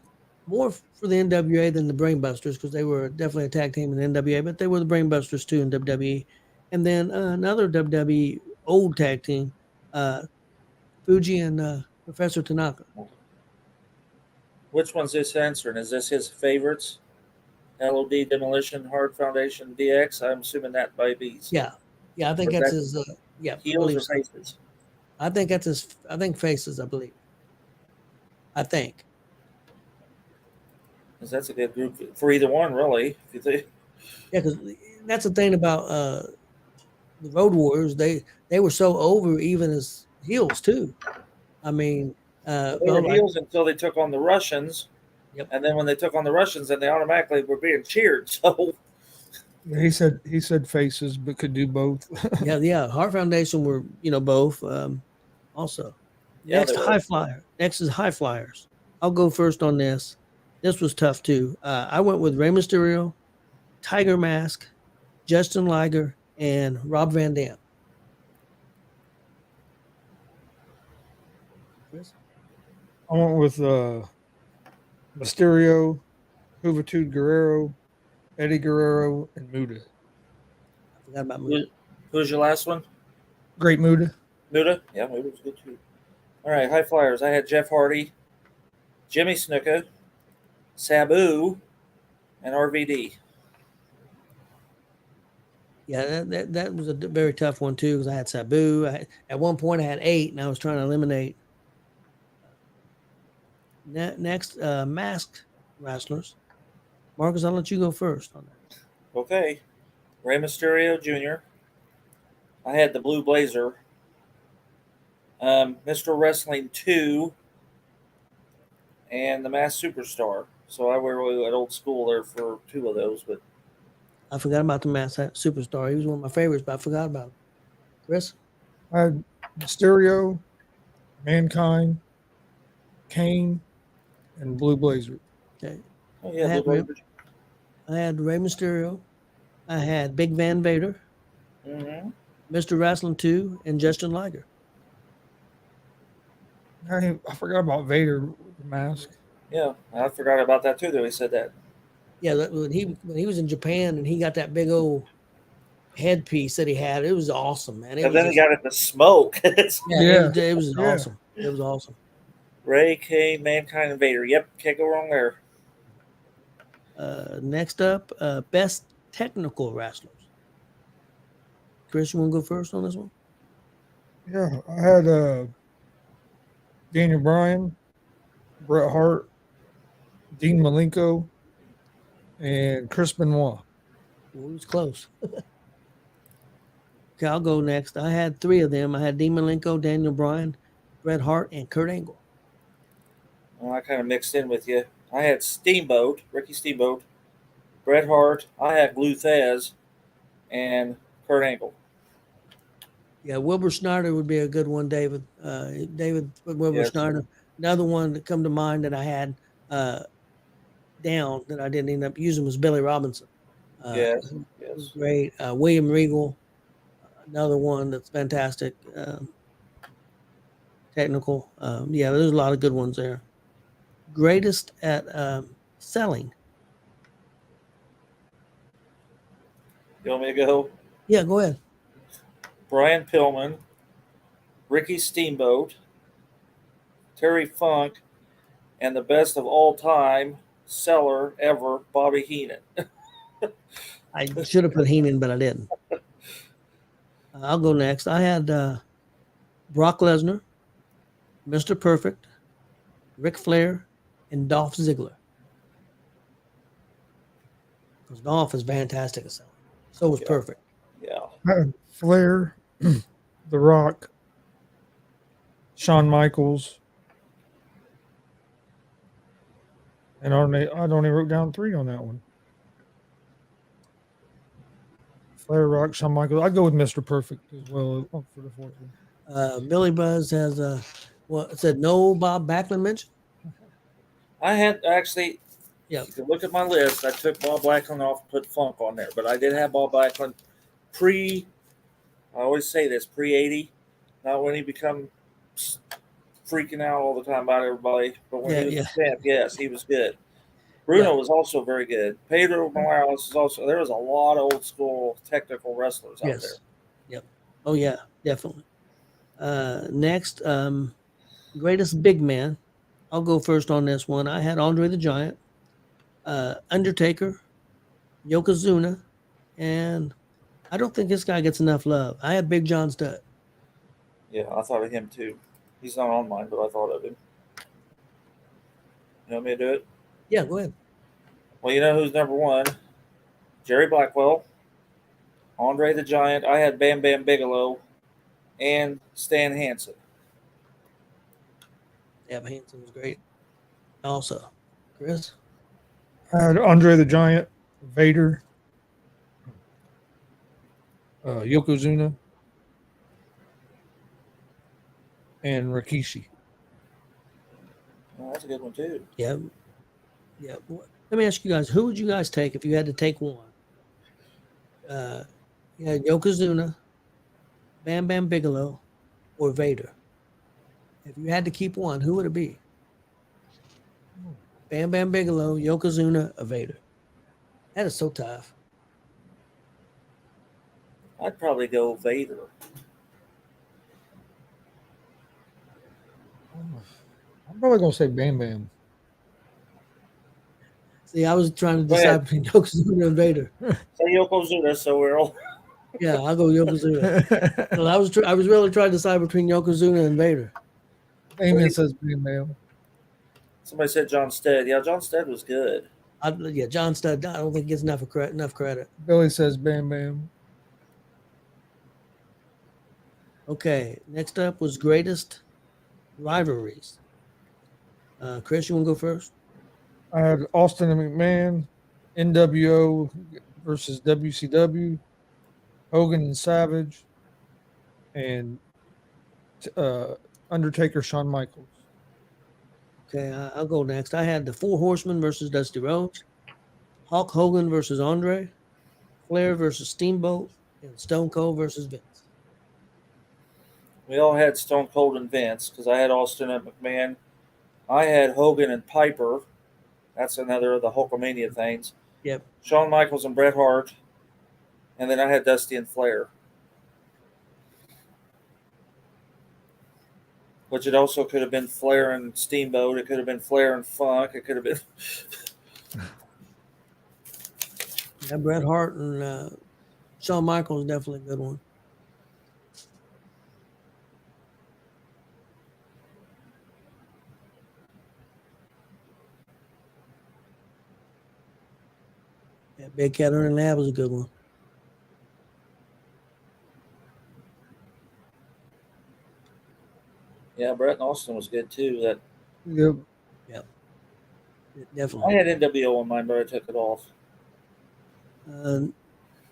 More for the NWA than the Brainbusters because they were definitely a tag team in the NWA, but they were the Brainbusters too in WWE. And then another WWE old tag team, Fuji and Professor Tanaka. Which one's this answering? Is this his favorites? LOD, Demolition, Hard Foundation, DX? I'm assuming that by B's. Yeah. I think that's his. Yeah. Heels or faces? I think that's his. I think faces, I believe. I think. Because that's a good group for either one, really. If you think. Yeah, because that's the thing about the Road Warriors. They were so over even as heels too. I mean, they were heels until they took on the Russians. Yep. And then when they took on the Russians, then they automatically were being cheered. So he said faces, but could do both. yeah. Heart Foundation were both. Also, next is High Flyers. I'll go first on this. This was tough too. I went with Rey Mysterio, Tiger Mask, Justin Liger, and Rob Van Dam. Chris? I went with Mysterio, Juventud Guerrero, Eddie Guerrero, and Muda. I forgot about Muda. Who's your last one? Great Muda. Muda? Yeah, Muda was good too. All right, High Flyers. I had Jeff Hardy, Jimmy Snuka, Sabu, and RVD. Yeah, that was a very tough one too because I had Sabu. At one point I had 8, and I was trying to eliminate. Next, masked wrestlers. Marcus, I'll let you go first on that. Okay. Rey Mysterio Jr. I had the Blue Blazer. Mr. Wrestling 2. And the Masked Superstar. So I were really at old school there for 2 of those. But I forgot about the Masked Superstar. He was one of my favorites, but I forgot about him. Chris? I had Mysterio, Mankind, Kane, and Blue Blazer. Okay. oh, yeah, I had Rey Mysterio. I had Big Van Vader, Mm-hmm. Mr. Wrestling 2, and Justin Liger. I forgot about Vader with the mask. Yeah, I forgot about that too, though. He said that. Yeah, when he was in Japan and he got that big old headpiece that he had, it was awesome, man. And then he got it to smoke. It was awesome. It was awesome. Ray, Kane, Mankind, and Vader. Yep, can't go wrong there. Next up, best technical wrestlers. Chris, you want to go first on this one? Yeah, I had Daniel Bryan, Bret Hart, Dean Malenko, and Chris Benoit. Well, it was close. Okay, I'll go next. I had 3 of them. I had Dean Malenko, Daniel Bryan, Bret Hart, and Kurt Angle. Well, I kind of mixed in with you. I had Steamboat, Ricky Steamboat, Bret Hart. I had Luthez and Kurt Angle. Yeah, Wilbur Snyder would be a good one, David. David Wilbur Yes. Snyder. Another one that come to mind that I had down that I didn't end up using was Billy Robinson. Yes. Who was Yes. great. William Regal, another one that's fantastic. Technical. Yeah, there's a lot of good ones there. Greatest at selling. You want me to go? Yeah, go ahead. Brian Pillman, Ricky Steamboat, Terry Funk, and the best of all time seller ever, Bobby Heenan. I should have put Heenan, but I didn't. I'll go next. I had Brock Lesnar, Mr. Perfect, Ric Flair, and Dolph Ziggler. Because Dolph is fantastic at selling. So was Yeah. Perfect. Yeah. I had Flair, The Rock, Shawn Michaels, and I'd only wrote down 3 on that one. Flair, Rock, Shawn Michaels. I'd go with Mr. Perfect as well for the 4th one. Billy Buzz has it said no Bob Backlund mention. I had actually, Yep. if you look at my list, I took Bob Backlund off and put Funk on there. But I did have Bob Backlund I always say this, pre-80, not when he become freaking out all the time about everybody. But when he was a champ, yes, he was good. Bruno was also very good. Pedro Morales is also. There was a lot of old school technical wrestlers out there. Yep. Oh yeah, definitely. Next, greatest big man. I'll go first on this one. I had Andre the Giant, Undertaker, Yokozuna, and I don't think this guy gets enough love. I had Big John Studd. Yeah, I thought of him too. He's not on mine, but I thought of him. You want me to do it? Yeah, go ahead. Well, you know who's number 1? Jerry Blackwell, Andre the Giant. I had Bam Bam Bigelow, and Stan Hansen. Yeah, Hansen was great. Also, Chris. I had Andre the Giant, Vader, Yokozuna, and Rikishi. Oh, that's a good one too. Yeah. Yeah. Let me ask you guys, who would you guys take if you had to take one? You had Yokozuna, Bam Bam Bigelow, or Vader. If you had to keep one, who would it be? Bam Bam Bigelow, Yokozuna, or Vader? That is so tough. I'd probably go Vader. I'm probably going to say Bam Bam. See, I was trying to decide between Yokozuna and Vader. Say Yokozuna, so we're all. Yeah, I'll go Yokozuna. Well, I was really trying to decide between Yokozuna and Vader. Damien says Bam Bam. Somebody said John Stead. Yeah, John Stead was good. John Studd. I don't think he gets enough credit. Billy says Bam Bam. Okay, next up was greatest rivalries. Chris, you want to go first? I had Austin and McMahon, NWO versus WCW, Hogan and Savage, and Undertaker, Shawn Michaels. Okay, I'll go next. I had the Four Horsemen versus Dusty Rhodes, Hulk Hogan versus Andre, Flair versus Steamboat, and Stone Cold versus Vince. We all had Stone Cold and Vince because I had Austin and McMahon. I had Hogan and Piper. That's another of the Hulkamania things. Yep. Shawn Michaels and Bret Hart. And then I had Dusty and Flair. Which it also could have been Flair and Steamboat. It could have been Flair and Funk. It could have been. Yeah, Bret Hart and Shawn Michaels definitely a good one. Yeah, Big Cat and Lab was a good one. Yeah, Bret and Austin was good too. Yep. Definitely. I had NWO on mine, but I took it off.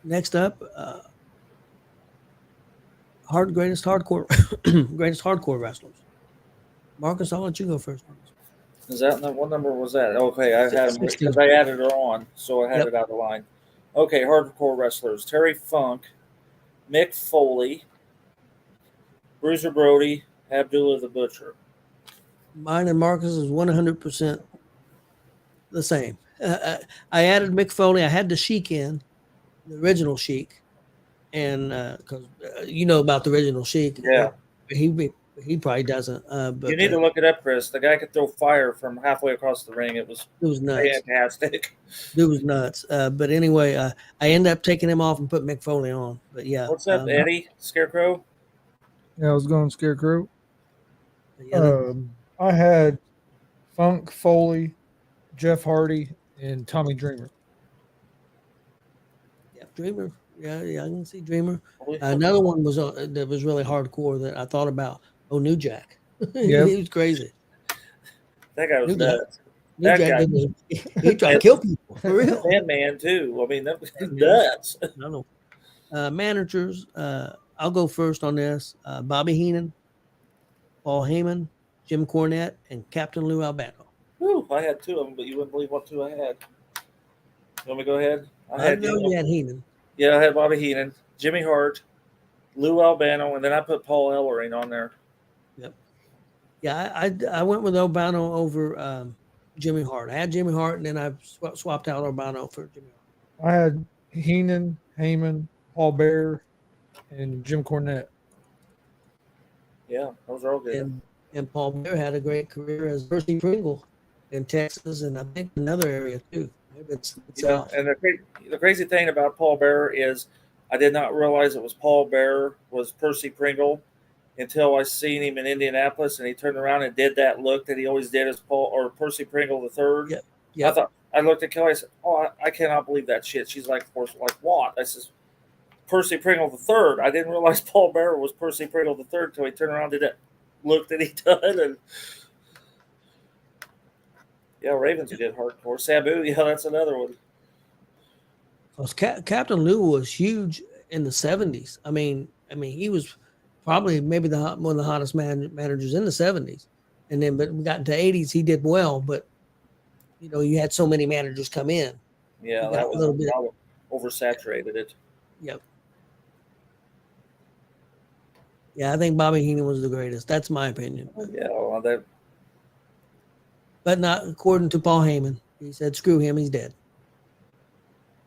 Next up, greatest hardcore wrestlers. Marcus, I'll let you go first on this. Is that what number was that? Okay, I had them 16. because I added it on, so I had Yep. it out of line. Okay, hardcore wrestlers: Terry Funk, Mick Foley, Bruiser Brody, Abdullah the Butcher. Mine and Marcus is 100% the same. I added Mick Foley. I had the Sheik in, the original Sheik, and because you know about the original Sheik. Yeah. He probably doesn't. But You need to look it up, Chris. The guy could throw fire from halfway across the ring. It was nuts. fantastic. It was nuts. But anyway, I ended up taking him off and put Mick Foley on. But yeah. What's up, Eddie? Scarecrow? Yeah, I was going Scarecrow. Yeah, I had Funk, Foley, Jeff Hardy, and Tommy Dreamer. Yeah, Dreamer. Yeah, I can see Dreamer. Another one was that was really hardcore that I thought about. Oh, New Jack. Yep. He was crazy. That guy was nuts. New Jack he tried to kill people for real. Man, too. I mean, that was nuts. I know. Managers. I'll go first on this. Bobby Heenan, Paul Heyman, Jim Cornette, and Captain Lou Albano. Whew, I had two of them, but you wouldn't believe what two I had. You want me to go ahead? I know you had Heenan. Yeah, I had Bobby Heenan, Jimmy Hart, Lou Albano, and then I put Paul Ellering on there. Yep. Yeah, I went with Albano over Jimmy Hart. I had Jimmy Hart, and then I swapped out Albano for Jimmy Hart. I had Heenan, Heyman, Paul Bearer, and Jim Cornette. Yeah, those are all good. And Paul Bearer had a great career as Percy Pringle in Texas, and I think another area too. Maybe it's and the crazy thing about Paul Bearer is I did not realize it was Paul Bearer was Percy Pringle until I seen him in Indianapolis, and he turned around and did that look that he always did as Percy Pringle the third. Yeah. I looked at Kelly. I said, "Oh, I cannot believe that shit." She's like, "Like what?" I says, "Percy Pringle the third." I didn't realize Paul Bearer was Percy Pringle the third until he turned around and did that look that he done. And yeah, Raven's a good hardcore. Sabu, yeah, that's another one. Captain Lou was huge in the 70s. I mean, he was probably maybe one of the hottest managers in the 70s. And then, but we got into 80s, he did well, but you know, you had so many managers come in. Yeah, that was a little bit oversaturated it. Yep. Yeah, I think Bobby Heenan was the greatest. That's my opinion. Yeah, well, but not according to Paul Heyman. He said, "Screw him, he's dead.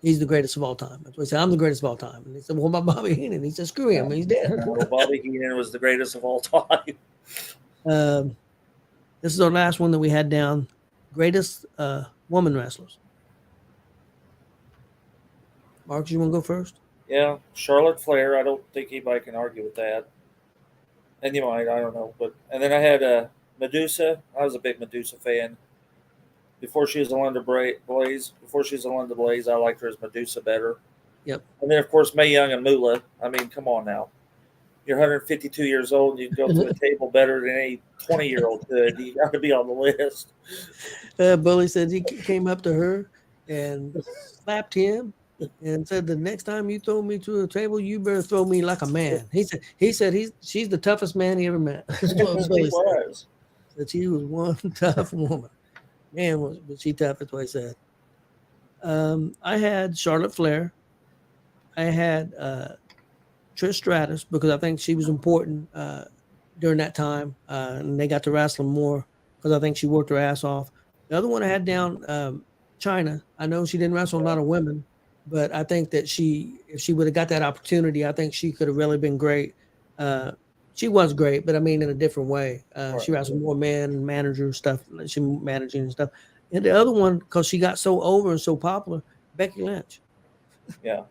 He's the greatest of all time." That's what he said. "I'm the greatest of all time." And he said, "What about Bobby Heenan?" He said, "Screw him, he's dead." Well, Bobby Heenan was the greatest of all time. This is our last one that we had down. Greatest woman wrestlers. Mark, you want to go first? Yeah, Charlotte Flair. I don't think anybody can argue with that. And you might, I don't know. And then I had Medusa. I was a big Medusa fan. Before she was a London Blaze, I liked her as Medusa better. Yep. And then, of course, Mae Young and Moolah. I mean, come on now. You're 152 years old, and you can go to a table better than any 20-year-old could. You got to be on the list. Bully said he came up to her and slapped him and said, "The next time you throw me to a table, you better throw me like a man." He said she's the toughest man he ever met. That's what Bully said. That she was one tough woman. Man, was she tough? That's what he said. I had Charlotte Flair. I had Trish Stratus because I think she was important during that time, and they got to wrestle more because I think she worked her ass off. The other one I had down, Chyna. I know she didn't wrestle a lot of women, but I think that if she would have got that opportunity, I think she could have really been great. She was great, but I mean in a different way. She wrestled more men and manager stuff. She managing and stuff. And the other one, because she got so over and so popular, Becky Lynch. Yeah.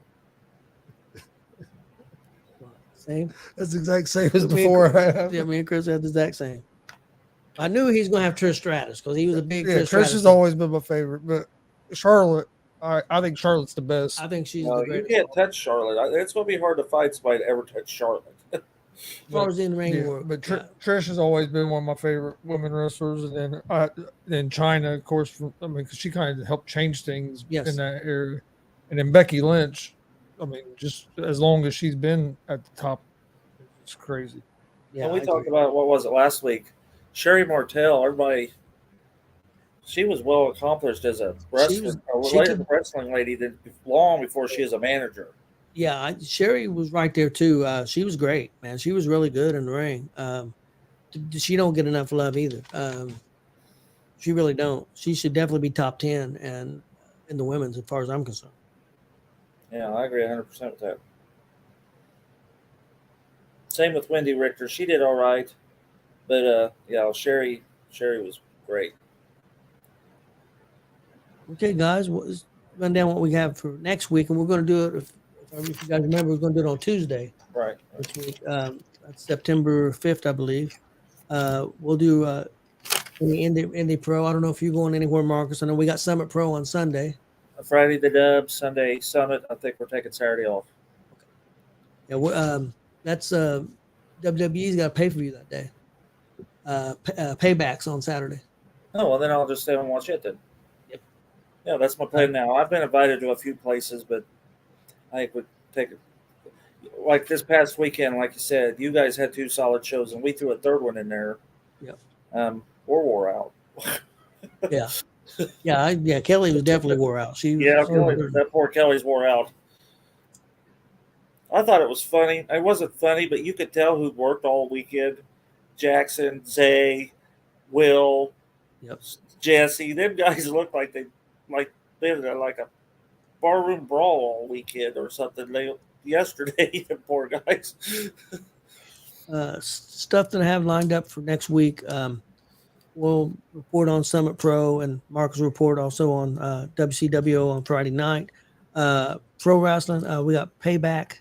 Same. That's the exact same as before. Yeah, me and Chris had the exact same. I knew he was going to have Trish Stratus because he was a big. Yeah, Trish has always been my favorite, but Charlotte, I think Charlotte's the best. I think she's the greatest. You can't touch Charlotte. It's going to be hard to fight somebody to ever touch Charlotte. As far as in ring work, but Trish has always been one of my favorite women wrestlers, and then Chyna, of course, because she kind of helped change things in that area. And then Becky Lynch, I mean, just as long as she's been at the top, it's crazy. Yeah, And we I talked agree. about, what was it, last week? Sherry Martel, everybody, she was well accomplished as a wrestler, She could. wrestling lady that long before she is a manager. Yeah, Sherry was right there too. She was great, man. She was really good in the ring. She don't get enough love either. She really don't. She should definitely be top 10 and in the women's, as far as I'm concerned. Yeah, I agree 100% with that. Same with Wendy Richter. She did all right, but yeah, Sherry was great. Okay, guys, let's run down what we have for next week, and we're going to do it. If you guys remember, we're going to do it on Tuesday Right. this week. That's September 5th, I believe. We'll do Indie Pro. I don't know if you're going anywhere, Marcus. I know we got Summit Pro on Sunday. Friday the Dub, Sunday Summit. I think we're taking Saturday off. Yeah, that's WWE's got a pay per view that day. Paybacks on Saturday. Oh, well, then I'll just stay and watch it then. Yep. Yeah, that's my plan now. I've been invited to a few places, but I think we'd take it. Like this past weekend, like you said, you guys had 2 solid shows, and we threw a third one in there. Yep. We're wore out. Yeah. Yeah, Kelly was definitely wore out. That poor Kelly's wore out. I thought it was funny. It wasn't funny, but you could tell who worked all weekend. Jackson, Zay, Will, Yep. Jesse. Them guys looked like they had like a barroom brawl all weekend or something. Yesterday, the poor guys. Stuff that I have lined up for next week. We'll report on Summit Pro, and Marcus will report also on WCWO on Friday night. Pro Wrestling, we got Payback,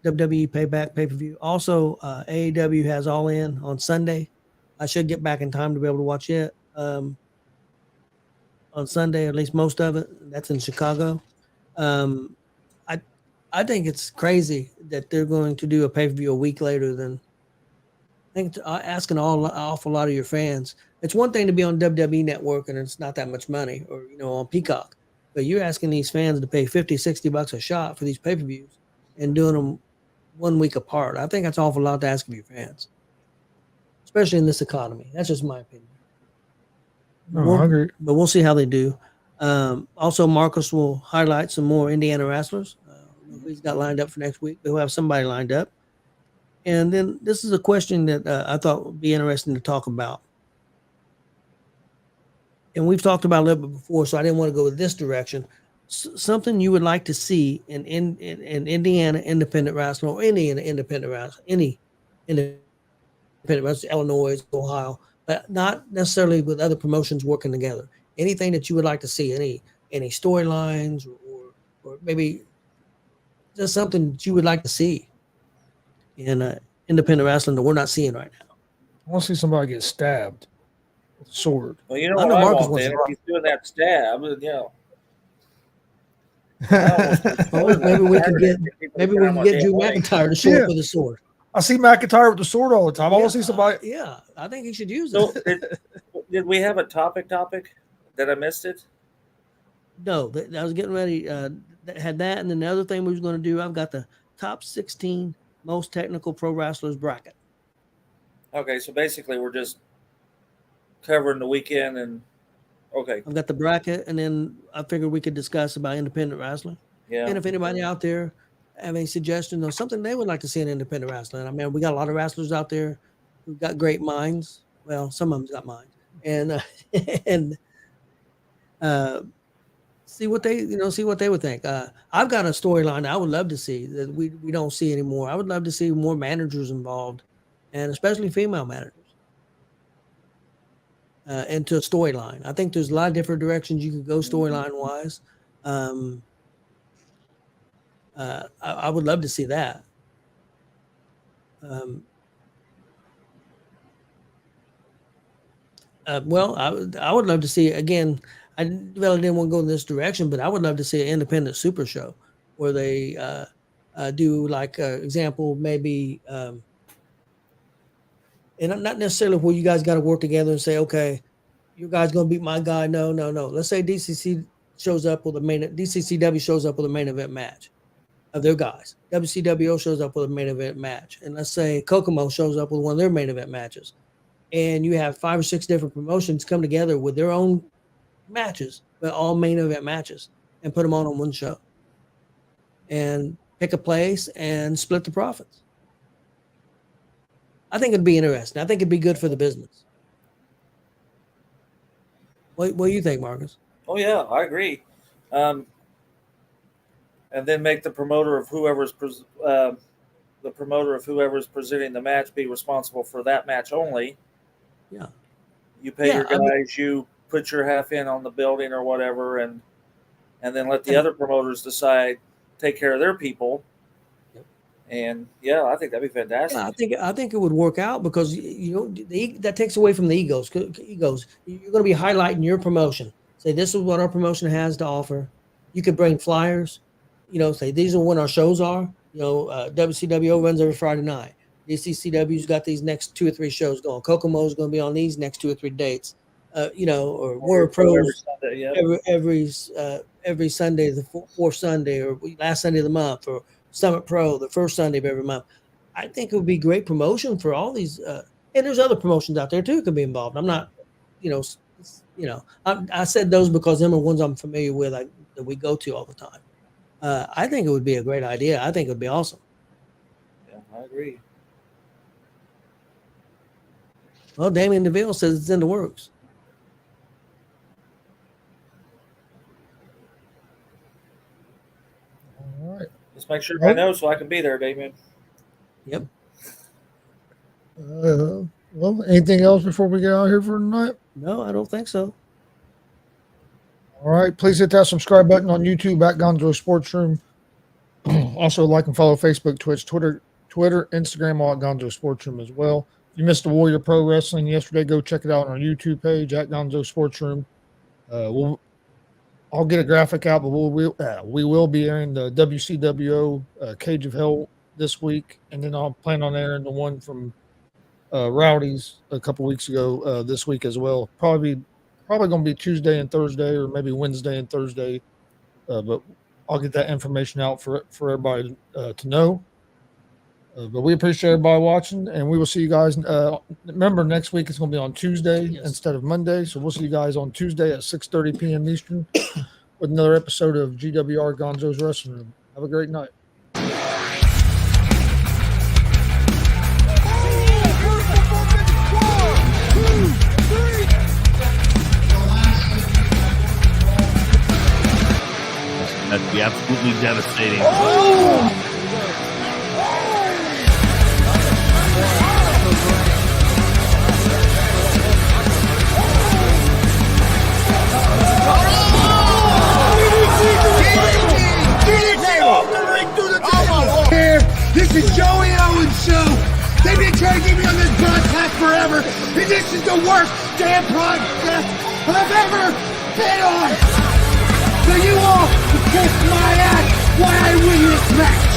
WWE Payback pay-per-view. Also, AEW has All In on Sunday. I should get back in time to be able to watch it on Sunday, at least most of it. That's in Chicago. I think it's crazy that they're going to do a pay-per-view a week later than. I think it's asking an awful lot of your fans. It's one thing to be on WWE Network and it's not that much money, or on Peacock, but you're asking these fans to pay $50-$60 a shot for these pay-per-views and doing them 1 week apart. I think that's an awful lot to ask of your fans, especially in this economy. That's just my opinion. I agree. But we'll see how they do. Also, Marcus will highlight some more Indiana wrestlers. He's got lined up for next week. We'll have somebody lined up. And then this is a question that I thought would be interesting to talk about. And we've talked about it a little bit before, so I didn't want to go this direction. Something you would like to see in Indiana independent wrestling, or any independent wrestling, any independent wrestling, Illinois, Ohio, but not necessarily with other promotions working together. Anything that you would like to see, any storylines, or maybe just something that you would like to see in independent wrestling that we're not seeing right now. I want to see somebody get stabbed with a sword. Well, you know I what know I Marcus want wants then. to- If he's doing that stab, Maybe we can get Drew McIntyre to show up with a sword. I see McIntyre with the sword all the time. I want to see somebody. Yeah, I think he should use So, it. did we have a topic? That I missed it? No, I was getting ready. Had that, and then the other thing we was going to do, I've got the top 16 most technical pro wrestlers bracket. Okay, so basically we're just covering the weekend and okay. I've got the bracket, and then I figured we could discuss about independent wrestling. Yeah. And if anybody out there have any suggestions or something they would like to see in independent wrestling, I mean, we got a lot of wrestlers out there who've got great minds. Well, some of them's got minds, and see what they would think. I've got a storyline I would love to see that we don't see anymore. I would love to see more managers involved, and especially female managers, into a storyline. I think there's a lot of different directions you could go storyline wise. I would love to see that. Well, I would love to see, again, I really didn't want to go in this direction, but I would love to see an independent super show where they do, like, example, maybe, and not necessarily where you guys got to work together and say, okay, you guys going to beat my guy. No. Let's say DCC shows up with a DCCW shows up with a main event match of their guys. WCWO shows up with a main event match. And let's say Kokomo shows up with one of their main event matches. And you have 5 or 6 different promotions come together with their own matches, but all main event matches, and put them on one show. And pick a place and split the profits. I think it'd be interesting. I think it'd be good for the business. What do you think, Marcus? Oh, yeah, I agree. And then make the promoter of whoever's presenting the match be responsible for that match only. Yeah. You pay your guys, you put your half in on the building or whatever, and then let the other promoters take care of their people. Yep. And yeah, I think that'd be fantastic. Yeah, I think it would work out because that takes away from the egos. You're going to be highlighting your promotion. Say this is what our promotion has to offer. You could bring flyers. Say these are when our shows are. WCWO runs every Friday night. DCCW's got these next 2 or 3 shows going. Kokomo's going to be on these next 2 or 3 dates. Or Warrior Pros every Sunday, the fourth Sunday, or last Sunday of the month, or Summit Pro the first Sunday of every month. I think it would be great promotion for all these. And there's other promotions out there too that could be involved. I'm not, I said those because them are ones I'm familiar with that we go to all the time. I think it would be a great idea. I think it would be awesome. Yeah, I agree. Well, Damien DeVille says it's in the works. All right. Just make sure I know so I can be there, Damien. Yep. Well, anything else before we get out here for tonight? No, I don't think so. All right. Please hit that subscribe button on YouTube at Gonzo'S Sports Room. Also, like and follow Facebook, Twitch, Twitter, Instagram, all at Gonzo'S Sports Room as well. If you missed the Warrior Pro Wrestling yesterday, go check it out on our YouTube page at Gonzo'S Sports Room. I'll get a graphic out, but we will be airing the WCWO Cage of Hell this week, and then I'll plan on airing the one from Rowdy's a couple weeks ago this week as well. Probably going to be Tuesday and Thursday, or maybe Wednesday and Thursday, but I'll get that information out for everybody to know. But we appreciate everybody watching, and we will see you guys. Remember, next week it's going to be on Tuesday instead of Monday, so we'll see you guys on Tuesday at 6:30 p.m. Eastern with another episode of G.W.R. Gonzo'S Wrestling Room. Have a great night. That'd be absolutely devastating. This is Joey Owens' show. They've been trying to get me on this broadcast forever, and this is the worst damn broadcast I've ever been on. So you all can kiss my ass while I win this match.